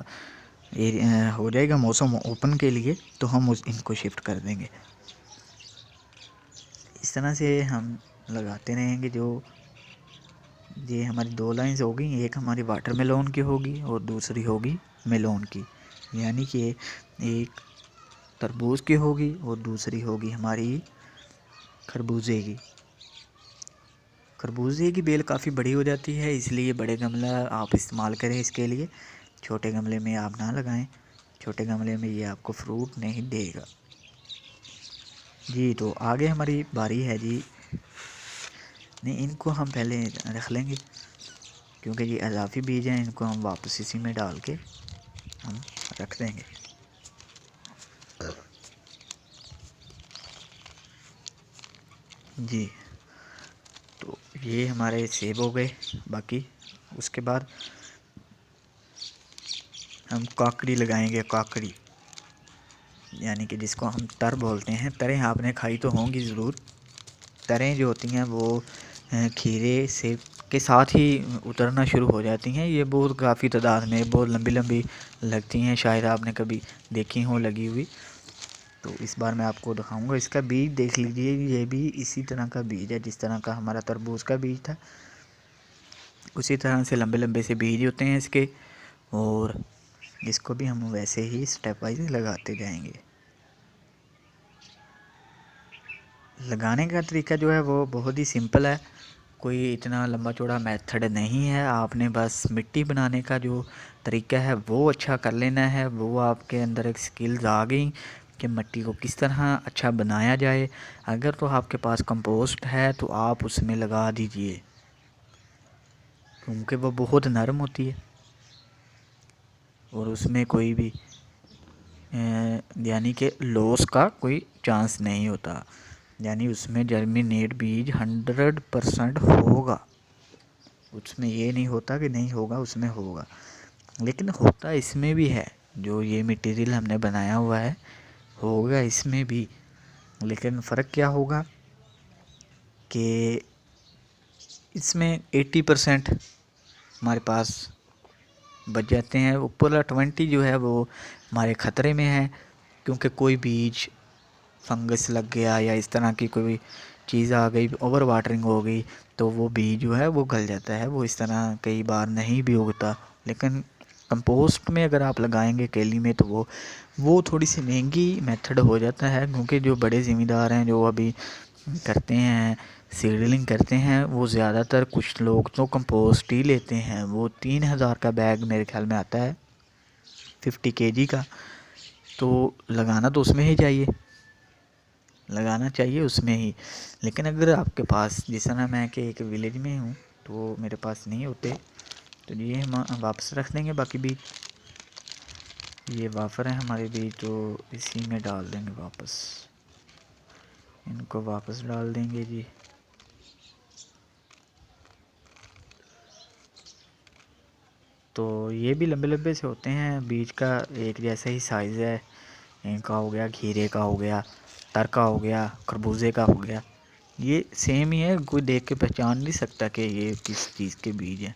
हो जाएगा मौसम ओपन के लिए, तो हम इनको शिफ्ट कर देंगे। इस तरह से हम लगाते रहेंगे। जो ये हमारी 2 लाइन्स हो गई, एक हमारी वाटरमेलोन की होगी और दूसरी होगी मेलोन की, यानी कि एक तरबूज की होगी और दूसरी होगी हमारी खरबूजे की। खरबूजे की बेल काफ़ी बड़ी हो जाती है, इसलिए बड़े गमला आप इस्तेमाल करें इसके लिए। छोटे गमले में आप ना लगाएं, छोटे गमले में ये आपको फ्रूट नहीं देगा जी। तो आगे हमारी बारी है जी। नहीं, इनको हम पहले रख लेंगे क्योंकि ये अज़ाफ़ी बीज हैं, इनको हम वापस इसी में डाल के हम रख देंगे। जी, तो ये हमारे सेब हो गए। बाकी उसके बाद हम काकड़ी लगाएंगे। काकड़ी यानी कि जिसको हम तर बोलते हैं। तरें आपने खाई तो होंगी ज़रूर। तरें जो होती हैं वो खीरे सेब के साथ ही उतरना शुरू हो जाती हैं। ये बहुत काफ़ी तादाद में बहुत लंबी लंबी लगती हैं, शायद आपने कभी देखी हो लगी हुई। तो इस बार मैं आपको दिखाऊंगा। इसका बीज देख लीजिए, ये भी इसी तरह का बीज है जिस तरह का हमारा तरबूज का बीज था, उसी तरह से लंबे लंबे से बीज होते हैं इसके। और इसको भी हम वैसे ही स्टेप वाइज लगाते जाएंगे। लगाने का तरीका जो है वो बहुत ही सिंपल है, कोई इतना लंबा चौड़ा मेथड नहीं है। आपने बस मिट्टी बनाने का जो तरीका है वो अच्छा कर लेना है। वो आपके अंदर एक स्किल्स आ गई कि मिट्टी को किस तरह अच्छा बनाया जाए। अगर तो आपके पास कंपोस्ट है तो आप उसमें लगा दीजिए, क्योंकि वो बहुत नरम होती है और उसमें कोई भी यानी कि लॉस का कोई चांस नहीं होता। यानी उसमें जर्मिनेट बीज 100% होगा। उसमें ये नहीं होता कि नहीं होगा, उसमें होगा। लेकिन होता इसमें भी है, जो ये मटेरियल हमने बनाया हुआ है होगा इसमें भी। लेकिन फ़र्क क्या होगा कि इसमें 80% हमारे पास बच जाते हैं। ऊपर 20 जो है वो हमारे ख़तरे में है, क्योंकि कोई बीज फंगस लग गया या इस तरह की कोई चीज़ आ गई, ओवर वाटरिंग हो गई, तो वो बीज जो है वो गल जाता है। वो इस तरह कई बार नहीं भी उगता। लेकिन कंपोस्ट में अगर आप लगाएंगे केली में, तो वो थोड़ी सी महंगी मेथड हो जाता है, क्योंकि जो बड़े ज़मींदार हैं जो अभी करते हैं सीडलिंग करते हैं, वो ज़्यादातर कुछ लोग तो कंपोस्ट ही लेते हैं। वो 3000 का बैग मेरे ख्याल में आता है 50 kg का। तो लगाना तो उसमें ही चाहिए, लगाना चाहिए उसमें ही। लेकिन अगर आपके पास, जिस तरह मैं कि एक विलेज में हूँ तो मेरे पास नहीं होते, तो ये हम वापस रख देंगे बाकी बीज। ये वाफर है हमारे बीज, तो इसी में डाल देंगे वापस। इनको वापस डाल देंगे जी। तो ये भी लंबे लंबे से होते हैं, बीज का एक जैसा ही साइज़ है। इनका हो गया, खीरे का हो गया, तर का हो गया, खरबूजे का हो गया, ये सेम ही है, कोई देख के पहचान नहीं सकता कि ये किस चीज़ के बीज हैं।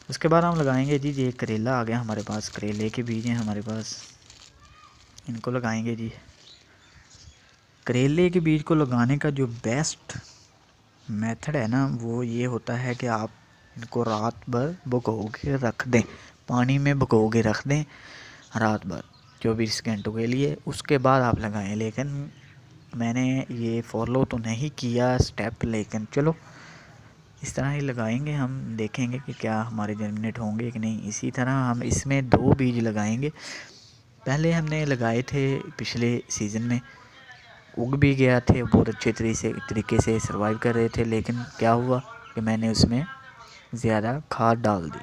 उसके बाद हम लगाएंगे जी, ये करेला आ गया हमारे पास, करेले के बीज हैं हमारे पास, इनको लगाएंगे जी। करेले के बीज को लगाने का जो बेस्ट मेथड है ना, वो ये होता है कि आप इनको रात भर भिगो के रख दें, पानी में भिगो के रख दें रात भर 24 घंटों के लिए, उसके बाद आप लगाएं। लेकिन मैंने ये फॉलो तो नहीं किया स्टेप, लेकिन चलो इस तरह ही लगाएंगे हम, देखेंगे कि क्या हमारे जर्मिनेट होंगे कि नहीं। इसी तरह हम इसमें 2 बीज लगाएंगे। पहले हमने लगाए थे पिछले सीज़न में, उग भी गया थे, बहुत अच्छे तरीके से सर्वाइव कर रहे थे। लेकिन क्या हुआ कि मैंने उसमें ज़्यादा खाद डाल दी।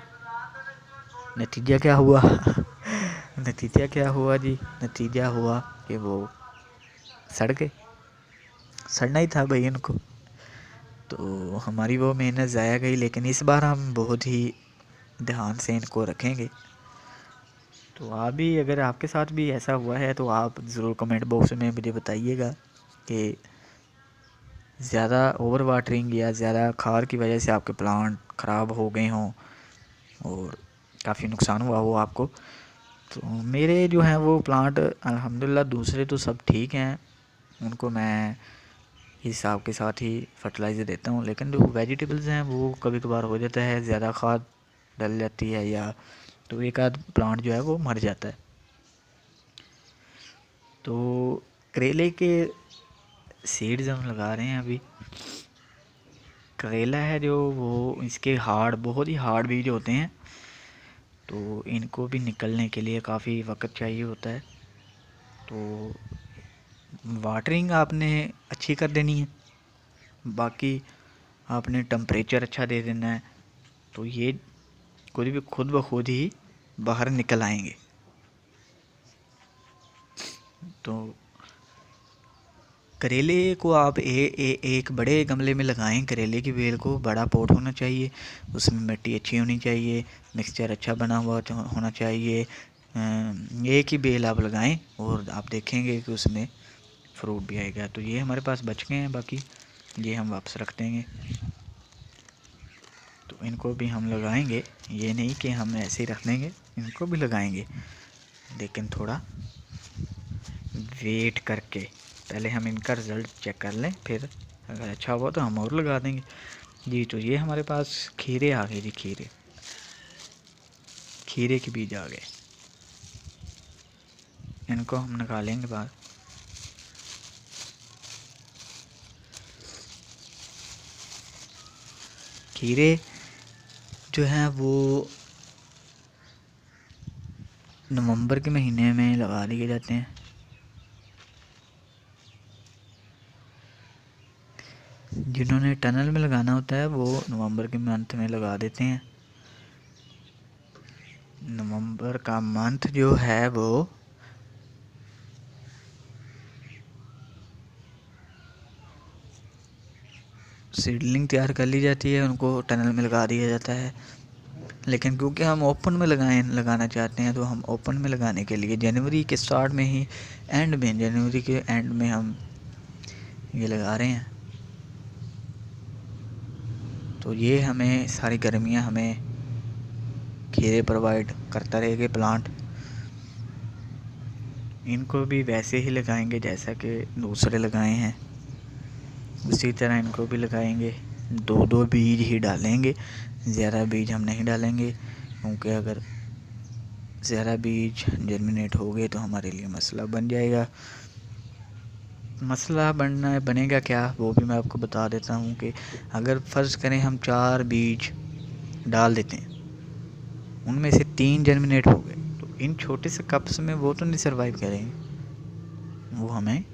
नतीजा क्या हुआ नतीजा क्या हुआ जी, नतीजा हुआ कि वो सड़ गए। सड़ना ही था भाई इनको, तो हमारी वो मेहनत ज़ाया गई। लेकिन इस बार हम बहुत ही ध्यान से इनको रखेंगे। तो आप भी, अगर आपके साथ भी ऐसा हुआ है तो आप ज़रूर कमेंट बॉक्स में मुझे बताइएगा कि ज़्यादा ओवर वाटरिंग या ज़्यादा खाद की वजह से आपके प्लांट ख़राब हो गए हों और काफ़ी नुकसान हुआ हो आपको। तो मेरे जो हैं वो प्लांट अल्हम्दुलिल्लाह, दूसरे तो सब ठीक हैं, उनको मैं हिसाब के साथ ही फर्टिलाइज़र देता हूँ। लेकिन जो वेजिटेबल्स हैं वो कभी कभार हो जाता है, ज़्यादा खाद डल जाती है या तो एक आध प्लांट जो है वो मर जाता है। तो करेले के सीड्स हम लगा रहे हैं अभी। करेला है जो, वो इसके हार्ड, बहुत ही हार्ड बीज होते हैं, तो इनको भी निकलने के लिए काफ़ी वक्त चाहिए होता है। तो वाटरिंग आपने अच्छी कर देनी है, बाकी आपने टेम्परेचर अच्छा दे देना है, तो ये खुद ब खुद ही बाहर निकल आएंगे। तो करेले को आप एक बड़े गमले में लगाएं। करेले की बेल को बड़ा पॉट होना चाहिए, उसमें मिट्टी अच्छी होनी चाहिए, मिक्सचर अच्छा बना हुआ होना चाहिए। एक ही बेल आप लगाएं और आप देखेंगे कि उसमें फ्रूट भी आएगा। तो ये हमारे पास बच गए हैं, बाकी ये हम वापस रख देंगे। तो इनको भी हम लगाएंगे, ये नहीं कि हम ऐसे ही रख देंगे, इनको भी लगाएंगे, लेकिन थोड़ा वेट करके। पहले हम इनका रिज़ल्ट चेक कर लें, फिर अगर अच्छा हुआ तो हम और लगा देंगे जी। तो ये हमारे पास खीरे आ गए जी, खीरे के बीज आ गए, इनको हम निकालेंगे बाहर। खीरे जो हैं वो नवंबर के महीने में लगा दिए जाते हैं। जिन्होंने टनल में लगाना होता है वो नवंबर के मंथ में लगा देते हैं। नवंबर का मंथ जो है वो सीडलिंग तैयार कर ली जाती है, उनको टनल में लगा दिया जाता है। लेकिन क्योंकि हम ओपन में लगाना चाहते हैं, तो हम ओपन में लगाने के लिए जनवरी के स्टार्ट में ही, जनवरी के एंड में हम ये लगा रहे हैं। तो ये हमें सारी गर्मियाँ हमें खीरे प्रोवाइड करता रहेगा प्लांट। इनको भी वैसे ही लगाएंगे जैसा कि दूसरे लगाए हैं, उसी तरह इनको भी लगाएंगे। 2-2 बीज ही डालेंगे, ज़्यादा बीज हम नहीं डालेंगे, क्योंकि अगर ज़्यादा बीज जर्मिनेट हो गए तो हमारे लिए मसला बन जाएगा। मसला बनेगा क्या, वो भी मैं आपको बता देता हूँ कि अगर फ़र्ज़ करें हम 4 बीज डाल देते हैं, उनमें से 3 जर्मिनेट हो गए, तो इन छोटे से कप्स में वो तो नहीं सर्वाइव करेंगे, वो हमें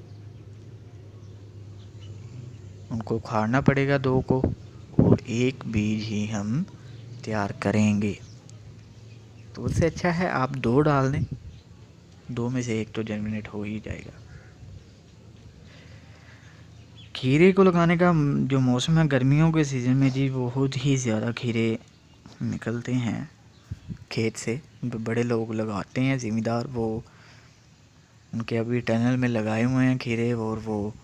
उनको उखाड़ना पड़ेगा 2 को, और 1 बीज ही हम तैयार करेंगे। तो उससे अच्छा है आप 2 डाल दें, 2 में से 1 तो जर्मिनेट हो ही जाएगा। खीरे को लगाने का जो मौसम है गर्मियों के सीज़न में जी बहुत ही ज़्यादा खीरे निकलते हैं खेत से। बड़े लोग लगाते हैं ज़मींदार, वो उनके अभी टनल में लगाए हुए हैं खीरे और वो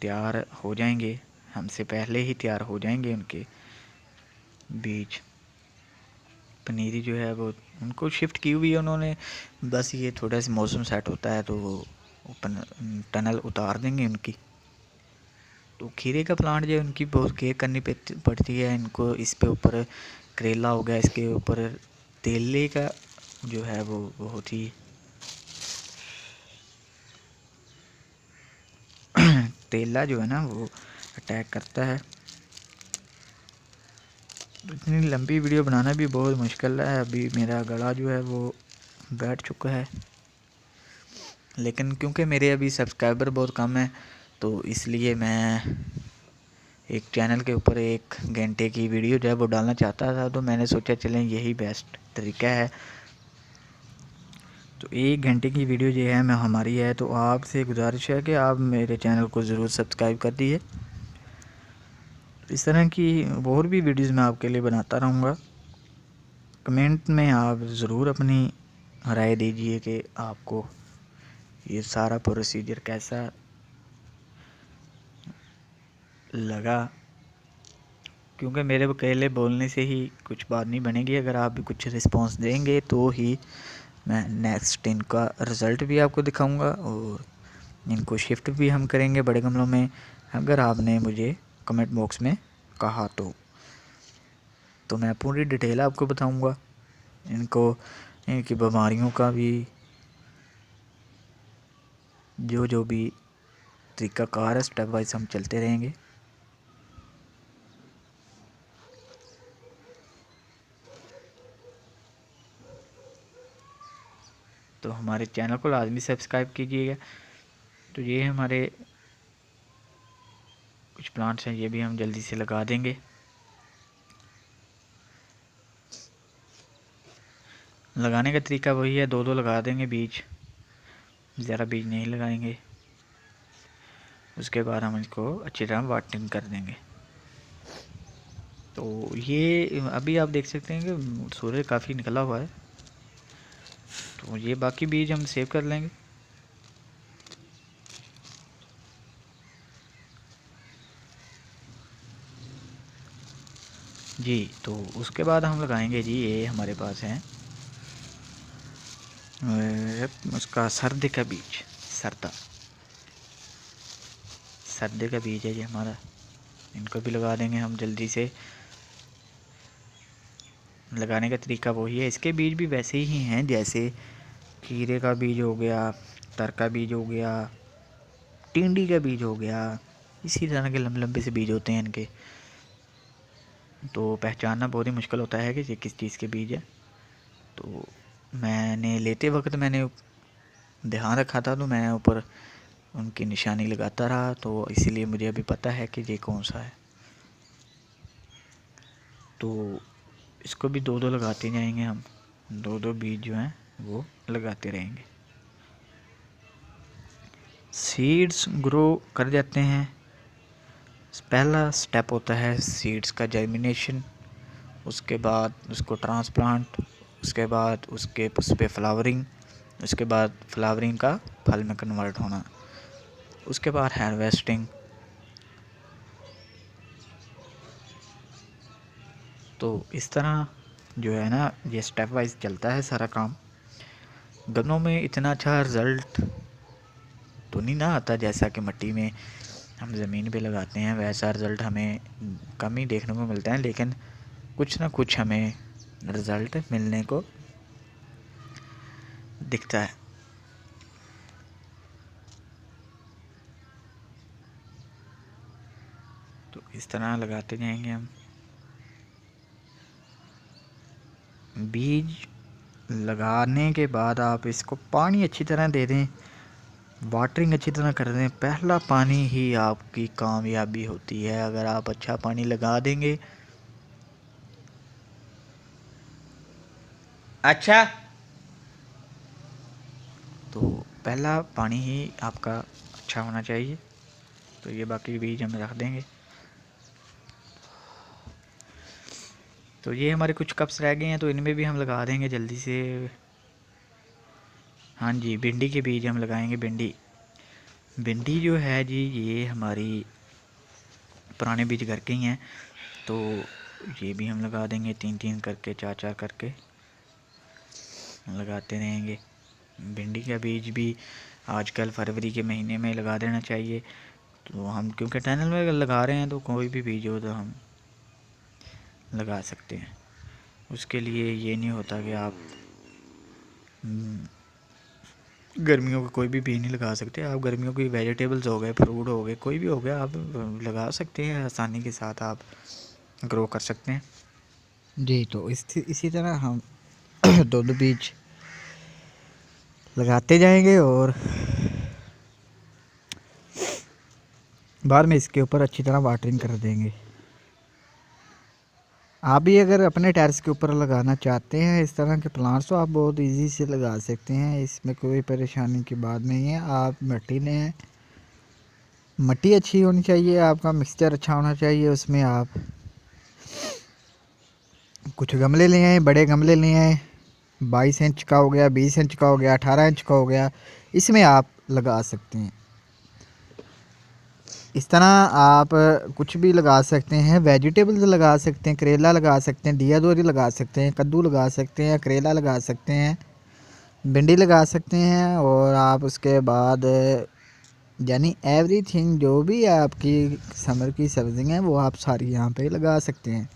तैयार हो जाएंगे, हमसे पहले ही तैयार हो जाएंगे उनके बीज। पनीरी जो है वो उनको शिफ्ट की हुई है उन्होंने, बस ये थोड़ा सा मौसम सेट होता है तो वो टनल उतार देंगे उनकी। तो खीरे का प्लांट जो है उनकी बहुत केयर करनी पड़ती है इनको। इस पे ऊपर करेला हो गया, इसके ऊपर तेले का जो है वो बहुत ही तेला जो है ना वो अटैक करता है। इतनी लंबी वीडियो बनाना भी बहुत मुश्किल है। अभी मेरा गला जो है वो बैठ चुका है, लेकिन क्योंकि मेरे अभी सब्सक्राइबर बहुत कम है तो इसलिए मैं एक चैनल के ऊपर 1 घंटे की वीडियो जो है वो डालना चाहता था, तो मैंने सोचा चलें यही बेस्ट तरीका है। तो 1 घंटे की वीडियो जो है मैं हमारी है, तो आपसे गुजारिश है कि आप मेरे चैनल को ज़रूर सब्सक्राइब कर दीजिए। इस तरह की और भी वीडियोस मैं आपके लिए बनाता रहूँगा। कमेंट में आप ज़रूर अपनी राय दीजिए कि आपको ये सारा प्रोसीजर कैसा लगा, क्योंकि मेरे अकेले बोलने से ही कुछ बात नहीं बनेगी। अगर आप भी कुछ रिस्पांस देंगे तो ही मैं नेक्स्ट इनका रिज़ल्ट भी आपको दिखाऊंगा और इनको शिफ्ट भी हम करेंगे बड़े गमलों में, अगर आपने मुझे कमेंट बॉक्स में कहा तो मैं पूरी डिटेल आपको बताऊंगा। इनको इनकी बीमारियों का भी जो भी तरीक़ाकार है स्टेप वाइज हम चलते रहेंगे। तो हमारे चैनल को लाजमी सब्सक्राइब कीजिएगा। तो ये हमारे कुछ प्लांट्स हैं, ये भी हम जल्दी से लगा देंगे। लगाने का तरीका वही है, 2-2 लगा देंगे बीज, ज़्यादा बीज नहीं लगाएंगे। उसके बाद हम इसको अच्छी तरह वाटरिंग कर देंगे। तो ये अभी आप देख सकते हैं कि सूरज काफ़ी निकला हुआ है, तो ये बाकी बीज हम सेव कर लेंगे। जी, तो उसके बाद हम लगाएंगे जी, ये हमारे पास है उसका सर्दे का बीज। सर्दे का बीज है ये हमारा, इनको भी लगा देंगे हम जल्दी से। लगाने का तरीका वही है, इसके बीज भी वैसे ही हैं जैसे खीरे का बीज हो गया, तर का बीज हो गया, टिंडी का बीज हो गया, इसी तरह के लंबे लंबे से बीज होते हैं इनके। तो पहचानना बहुत ही मुश्किल होता है कि ये किस चीज़ के बीज है। तो मैंने लेते वक्त मैंने ध्यान रखा था, तो मैं ऊपर उनकी निशानी लगाता रहा, तो इसीलिए मुझे अभी पता है कि ये कौन सा है। तो इसको भी 2-2 लगाते जाएंगे हम, 2-2 बीज जो हैं वो लगाते रहेंगे। सीड्स ग्रो कर जाते हैं। पहला स्टेप होता है सीड्स का जर्मिनेशन, उसके बाद उसको ट्रांसप्लांट, उसके बाद उस पर फ्लावरिंग, उसके बाद फ्लावरिंग का फल में कन्वर्ट होना, उसके बाद हार्वेस्टिंग। तो इस तरह जो है ना ये स्टेप वाइज चलता है सारा काम। गन्नों में इतना अच्छा रिज़ल्ट तो नहीं ना आता जैसा कि मिट्टी में हम ज़मीन पे लगाते हैं, वैसा रिज़ल्ट हमें कम ही देखने को मिलता है, लेकिन कुछ ना कुछ हमें रिज़ल्ट मिलने को दिखता है। तो इस तरह लगाते जाएंगे हम। बीज लगाने के बाद आप इसको पानी अच्छी तरह दे दें, वाटरिंग अच्छी तरह कर दें। पहला पानी ही आपकी कामयाबी होती है। अगर आप अच्छा पानी लगा देंगे, अच्छा, तो पहला पानी ही आपका अच्छा होना चाहिए। तो ये बाकी बीज हम रख देंगे। तो ये हमारे कुछ कप्स रह गए हैं, तो इनमें भी हम लगा देंगे जल्दी से। हाँ जी, भिंडी के बीज हम लगाएंगे। भिंडी जो है जी, ये हमारी पुराने बीज घर के ही हैं, तो ये भी हम लगा देंगे 3-3 करके, 4-4 करके लगाते रहेंगे। भिंडी का बीज भी आजकल फरवरी के महीने में लगा देना चाहिए। तो हम क्योंकि टनल में लगा रहे हैं, तो कोई भी बीज हो तो हम लगा सकते हैं। उसके लिए ये नहीं होता कि आप गर्मियों का कोई भी बीज नहीं लगा सकते। आप गर्मियों की वेजिटेबल्स हो गए, फ्रूट हो गए, कोई भी हो गया, आप लगा सकते हैं। आसानी के साथ आप ग्रो कर सकते हैं।
जी, तो इसी तरह हम 2-2 बीज लगाते जाएंगे और बाद में इसके ऊपर अच्छी तरह वाटरिंग कर देंगे। आप भी अगर अपने टेरेस के ऊपर लगाना चाहते हैं इस तरह के प्लांट्स, तो आप बहुत इजी से लगा सकते हैं। इसमें कोई परेशानी की बात नहीं है। आप मिट्टी लें, मिट्टी अच्छी होनी चाहिए, आपका मिक्सचर अच्छा होना चाहिए। उसमें आप कुछ गमले ले आए, बड़े गमले ले आए, 22 इंच का हो गया, 20 इंच का हो गया, 18 इंच का हो गया, इसमें आप लगा सकते हैं। इस तरह आप कुछ भी लगा सकते हैं। वेजिटेबल्स लगा सकते हैं, करेला लगा सकते हैं, दिया दोरी लगा सकते हैं, कद्दू लगा सकते हैं, करेला लगा सकते हैं, भिंडी लगा सकते हैं। और आप उसके बाद यानी एवरीथिंग जो भी आपकी समर की सब्जियां हैं वो आप सारी यहाँ पे लगा सकते हैं।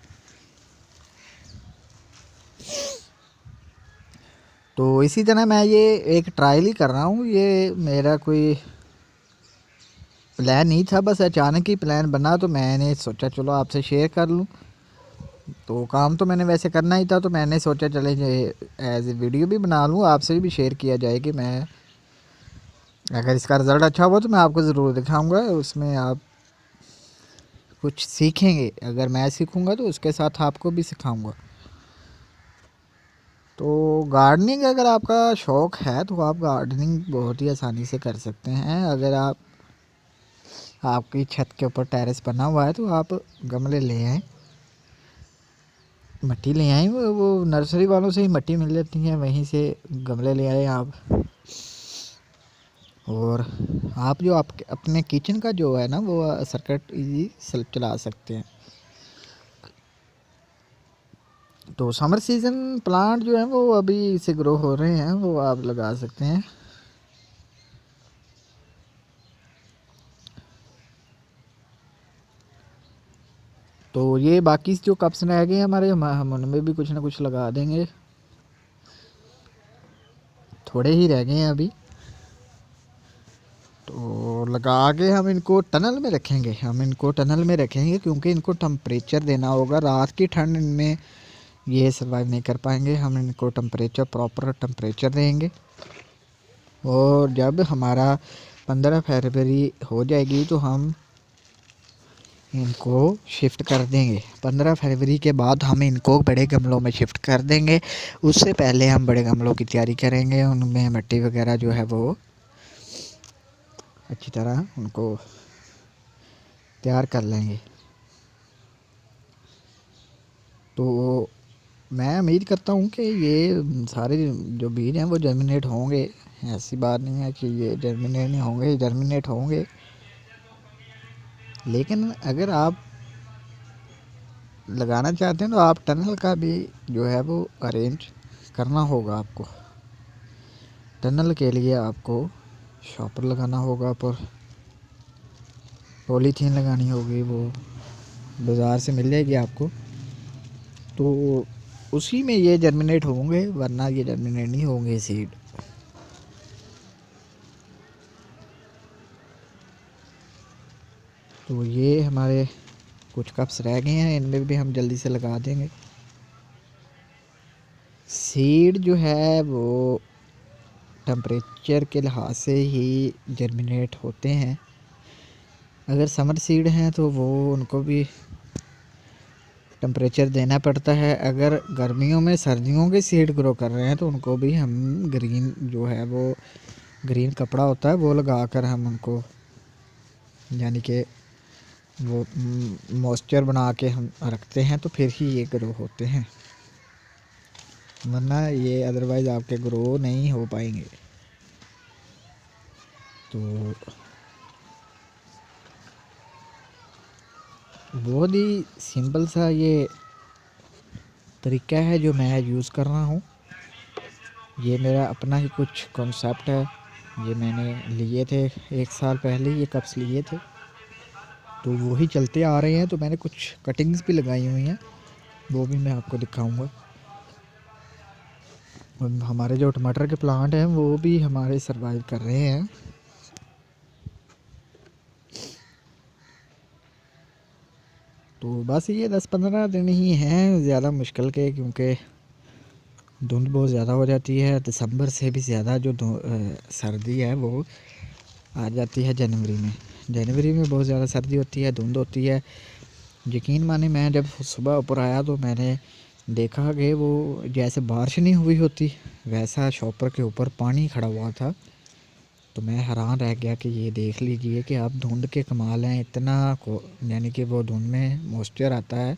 तो इसी तरह मैं ये एक ट्रायल ही कर रहा हूँ, ये मेरा कोई प्लान नहीं था, बस अचानक ही प्लान बना, तो मैंने सोचा चलो आपसे शेयर कर लूँ। तो काम तो मैंने वैसे करना ही था, तो मैंने सोचा चले एज ए वीडियो भी बना लूँ, आपसे भी शेयर किया जाए कि मैं अगर इसका रिज़ल्ट अच्छा हुआ तो मैं आपको ज़रूर दिखाऊंगा। उसमें आप कुछ सीखेंगे, अगर मैं सीखूंगा तो उसके साथ आपको भी सिखाऊंगा। तो गार्डनिंग अगर आपका शौक़ है तो आप गार्डनिंग बहुत ही आसानी से कर सकते हैं। अगर आपकी छत के ऊपर टेरेस बना हुआ है तो आप गमले ले आएँ, मिट्टी ले आएँ, वो नर्सरी वालों से ही मिट्टी मिल जाती है, वहीं से गमले ले आए आप। और आप जो आपके अपने किचन का जो है ना वो सर्किट इजी चला सकते हैं। तो समर सीज़न प्लांट जो है वो अभी से ग्रो हो रहे हैं, वो आप लगा सकते हैं। तो ये बाकी जो कप्स रह गए हमारे, हम उनमें भी कुछ ना कुछ लगा देंगे। थोड़े ही रह गए हैं अभी, तो लगा के हम इनको टनल में रखेंगे। क्योंकि इनको टेम्परेचर देना होगा। रात की ठंड इनमें ये सर्वाइव नहीं कर पाएंगे। हम इनको प्रॉपर टेम्परेचर देंगे। और जब हमारा 15 फरवरी हो जाएगी तो हम इनको शिफ्ट कर देंगे। 15 फरवरी के बाद हम इनको बड़े गमलों में शिफ्ट कर देंगे। उससे पहले हम बड़े गमलों की तैयारी करेंगे, उनमें मिट्टी वगैरह जो है वो अच्छी तरह उनको तैयार कर लेंगे। तो मैं उम्मीद करता हूँ कि ये सारे जो बीज हैं वो जर्मिनेट होंगे। ऐसी बात नहीं है कि ये जर्मिनेट नहीं होंगे, जर्मिनेट होंगे। लेकिन अगर आप लगाना चाहते हैं तो आप टनल का भी जो है वो अरेंज करना होगा आपको। टनल के लिए आपको शॉपर लगाना होगा, पर पॉलीथीन लगानी होगी, वो बाज़ार से मिल जाएगी आपको। तो उसी में ये जर्मिनेट होंगे, वरना ये जर्मिनेट नहीं होंगे सीड। तो ये हमारे कुछ कप्स रह गए हैं, इनमें भी हम जल्दी से लगा देंगे। सीड जो है वो टेम्परेचर के लिहाज से ही जर्मिनेट होते हैं। अगर समर सीड हैं तो वो उनको भी टेम्परेचर देना पड़ता है। अगर गर्मियों में सर्दियों के सीड ग्रो कर रहे हैं तो उनको भी हम ग्रीन जो है वो ग्रीन कपड़ा होता है वो लगा कर हम उनको यानी कि वो मॉइस्चर बना के हम रखते हैं तो फिर ही ये ग्रो होते हैं, वरना ये अदरवाइज़ आपके ग्रो नहीं हो पाएंगे। तो बहुत ही सिंपल सा ये तरीका है जो मैं यूज़ कर रहा हूँ। ये मेरा अपना ही कुछ कॉन्सेप्ट है, ये मैंने लिए थे 1 साल पहले ये कप्स लिए थे, तो वो ही चलते आ रहे हैं। तो मैंने कुछ कटिंग्स भी लगाई हुई हैं, वो भी मैं आपको दिखाऊंगा। और हमारे जो टमाटर के प्लांट हैं वो भी हमारे सरवाइव कर रहे हैं। तो बस ये 10-15 दिन ही हैं ज़्यादा मुश्किल के, क्योंकि धुंध बहुत ज़्यादा हो जाती है। दिसंबर से भी ज़्यादा जो सर्दी है वो आ जाती है जनवरी में। जनवरी में बहुत ज़्यादा सर्दी होती है, धुंध होती है। यकीन माने मैं जब सुबह ऊपर आया तो मैंने देखा कि वो जैसे बारिश नहीं हुई होती वैसा शॉपर के ऊपर पानी खड़ा हुआ था। तो मैं हैरान रह गया कि ये देख लीजिए कि आप धुंध के कमाल हैं इतना को, यानी कि वो धुंध में मॉइस्चर आता है,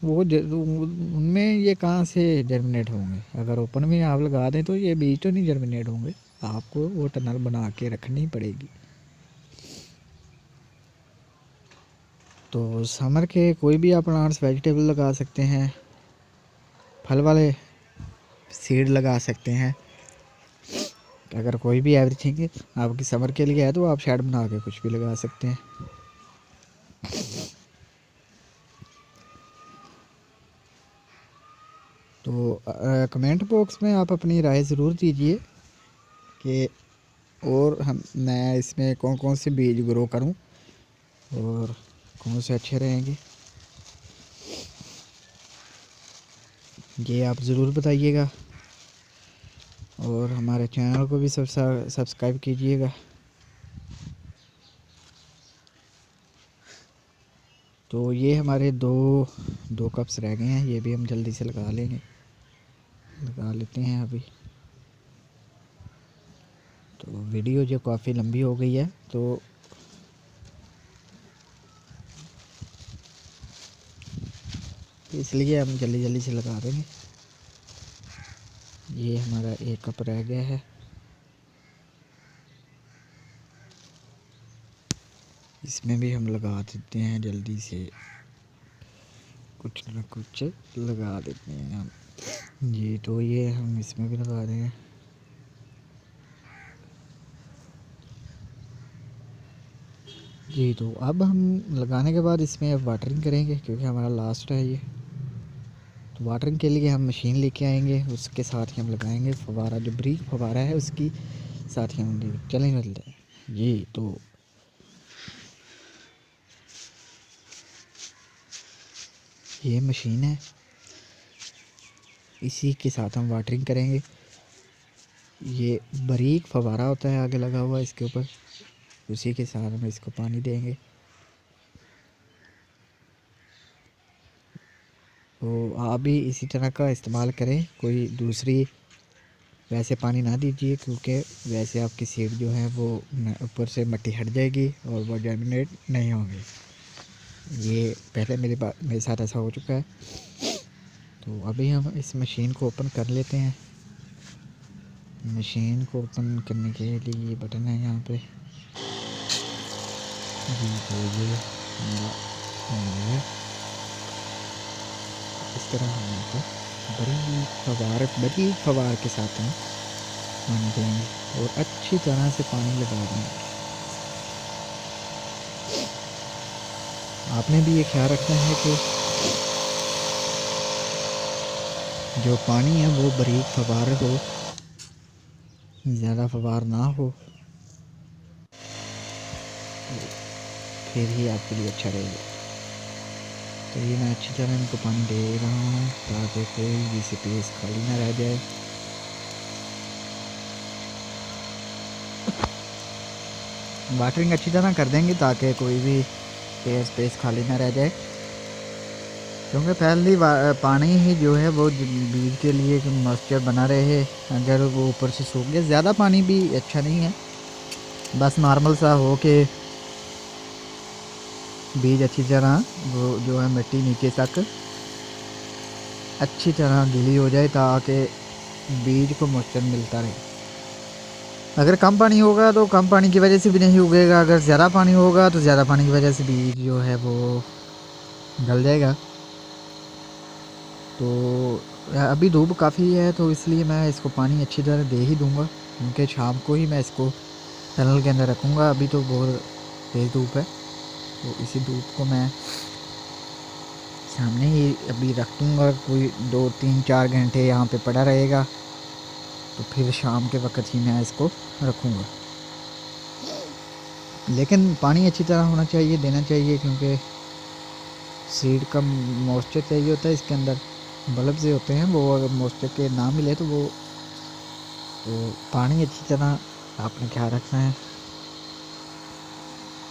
वो उनमें ये कहाँ से जर्मिनेट होंगे। अगर ओपन में आप लगा दें तो ये बीज तो नहीं जर्मिनेट होंगे, आपको वो टनल बना के रखनी पड़ेगी। तो समर के कोई भी आप प्लांट्स वेजिटेबल लगा सकते हैं, फल वाले सीड लगा सकते हैं। अगर कोई भी एवरीथिंग आपकी समर के लिए है तो आप शेड बना के कुछ भी लगा सकते हैं। तो कमेंट बॉक्स में आप अपनी राय ज़रूर दीजिए कि और मैं इसमें कौन कौन से बीज ग्रो करूं और कौन से अच्छे रहेंगे, ये आप ज़रूर बताइएगा। और हमारे चैनल को भी सब्सक्राइब कीजिएगा। तो ये हमारे दो कप्स रह गए हैं, ये भी हम जल्दी से लगा लेते हैं अभी। तो वीडियो जो काफ़ी लंबी हो गई है तो इसलिए हम जल्दी जल्दी से लगा देंगे। ये हमारा 1 कप रह गया है, इसमें भी हम लगा देते हैं जल्दी से, कुछ ना कुछ लगा देते हैं हम जी। तो ये हम इसमें भी लगा रहे हैं। जी तो अब हम लगाने के बाद इसमें अब वाटरिंग करेंगे, क्योंकि हमारा लास्ट है ये। तो वाटरिंग के लिए हम मशीन लेके आएंगे, उसके साथ ही हम लगाएंगे फवारा, जो ब्रीक फवारा है उसकी साथ ही हम चलें चलते हैं जी। तो ये मशीन है, इसी के साथ हम वाटरिंग करेंगे। ये बारीक फवारा होता है आगे लगा हुआ इसके ऊपर, उसी के साथ हम इसको पानी देंगे। तो आप भी इसी तरह का इस्तेमाल करें, कोई दूसरी वैसे पानी ना दीजिए, क्योंकि वैसे आपकी सीड जो है वो ऊपर से मिट्टी हट जाएगी और वो जर्मिनेट नहीं होंगे। ये पहले मेरे साथ ऐसा हो चुका है। तो अभी हम इस मशीन को ओपन कर लेते हैं। मशीन को ओपन करने के लिए बटन है यहाँ पे जी। तो ये हमारा है, इस तरह हम इनको बड़ी फवार के साथ हम पानी देंगे और अच्छी तरह से पानी लगा देंगे। आपने भी ये ख्याल रखना है कि जो पानी है वो बारीक फवार हो, ज़्यादा फवार ना हो, फिर ही आपके लिए अच्छा रहेगा। तो ये मैं अच्छी तरह इनको पानी दे रहा हूँ ताकि कोई भी स्पेस खाली ना रह जाए। वाटरिंग अच्छी तरह कर देंगे ताकि कोई भी स्पेस खाली ना रह जाए, क्योंकि पहली पानी ही जो है वो बीज के लिए मॉइस्चर बना रहे। अगर वो ऊपर से सूख गया, ज़्यादा पानी भी अच्छा नहीं है, बस नॉर्मल सा हो के बीज अच्छी तरह वो जो है मिट्टी नीचे तक अच्छी तरह गीली हो जाए ताकि बीज को मॉइस्चर मिलता रहे। अगर कम पानी होगा तो कम पानी की वजह से भी नहीं उगेगा, अगर ज़्यादा पानी होगा तो ज़्यादा पानी की वजह से बीज जो है वो गल जाएगा। तो अभी धूप काफ़ी है तो इसलिए मैं इसको पानी अच्छी तरह दे ही दूँगा, क्योंकि शाम को ही मैं इसको टनल के अंदर रखूँगा। अभी तो बहुत तेज़ धूप है, तो इसी धूप को मैं सामने ही अभी रख दूँगा। कोई 2-3-4 घंटे यहाँ पे पड़ा रहेगा, तो फिर शाम के वक्त ही मैं इसको रखूँगा। लेकिन पानी अच्छी तरह होना चाहिए, देना चाहिए, क्योंकि सीड का मॉइस्चर चाहिए होता है। इसके अंदर बल्ब से होते हैं, वो अगर मॉइस्चर के ना मिले तो वो तो पानी अच्छी तरह आपने ख्याल रखना है।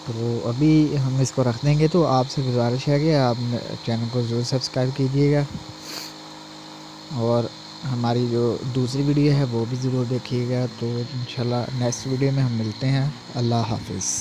तो अभी हम इसको रख देंगे। तो आपसे गुजारिश है कि आप चैनल को ज़रूर सब्सक्राइब कीजिएगा और हमारी जो दूसरी वीडियो है वो भी ज़रूर देखिएगा। तो इंशाल्लाह नेक्स्ट वीडियो में हम मिलते हैं। अल्लाह हाफिज़।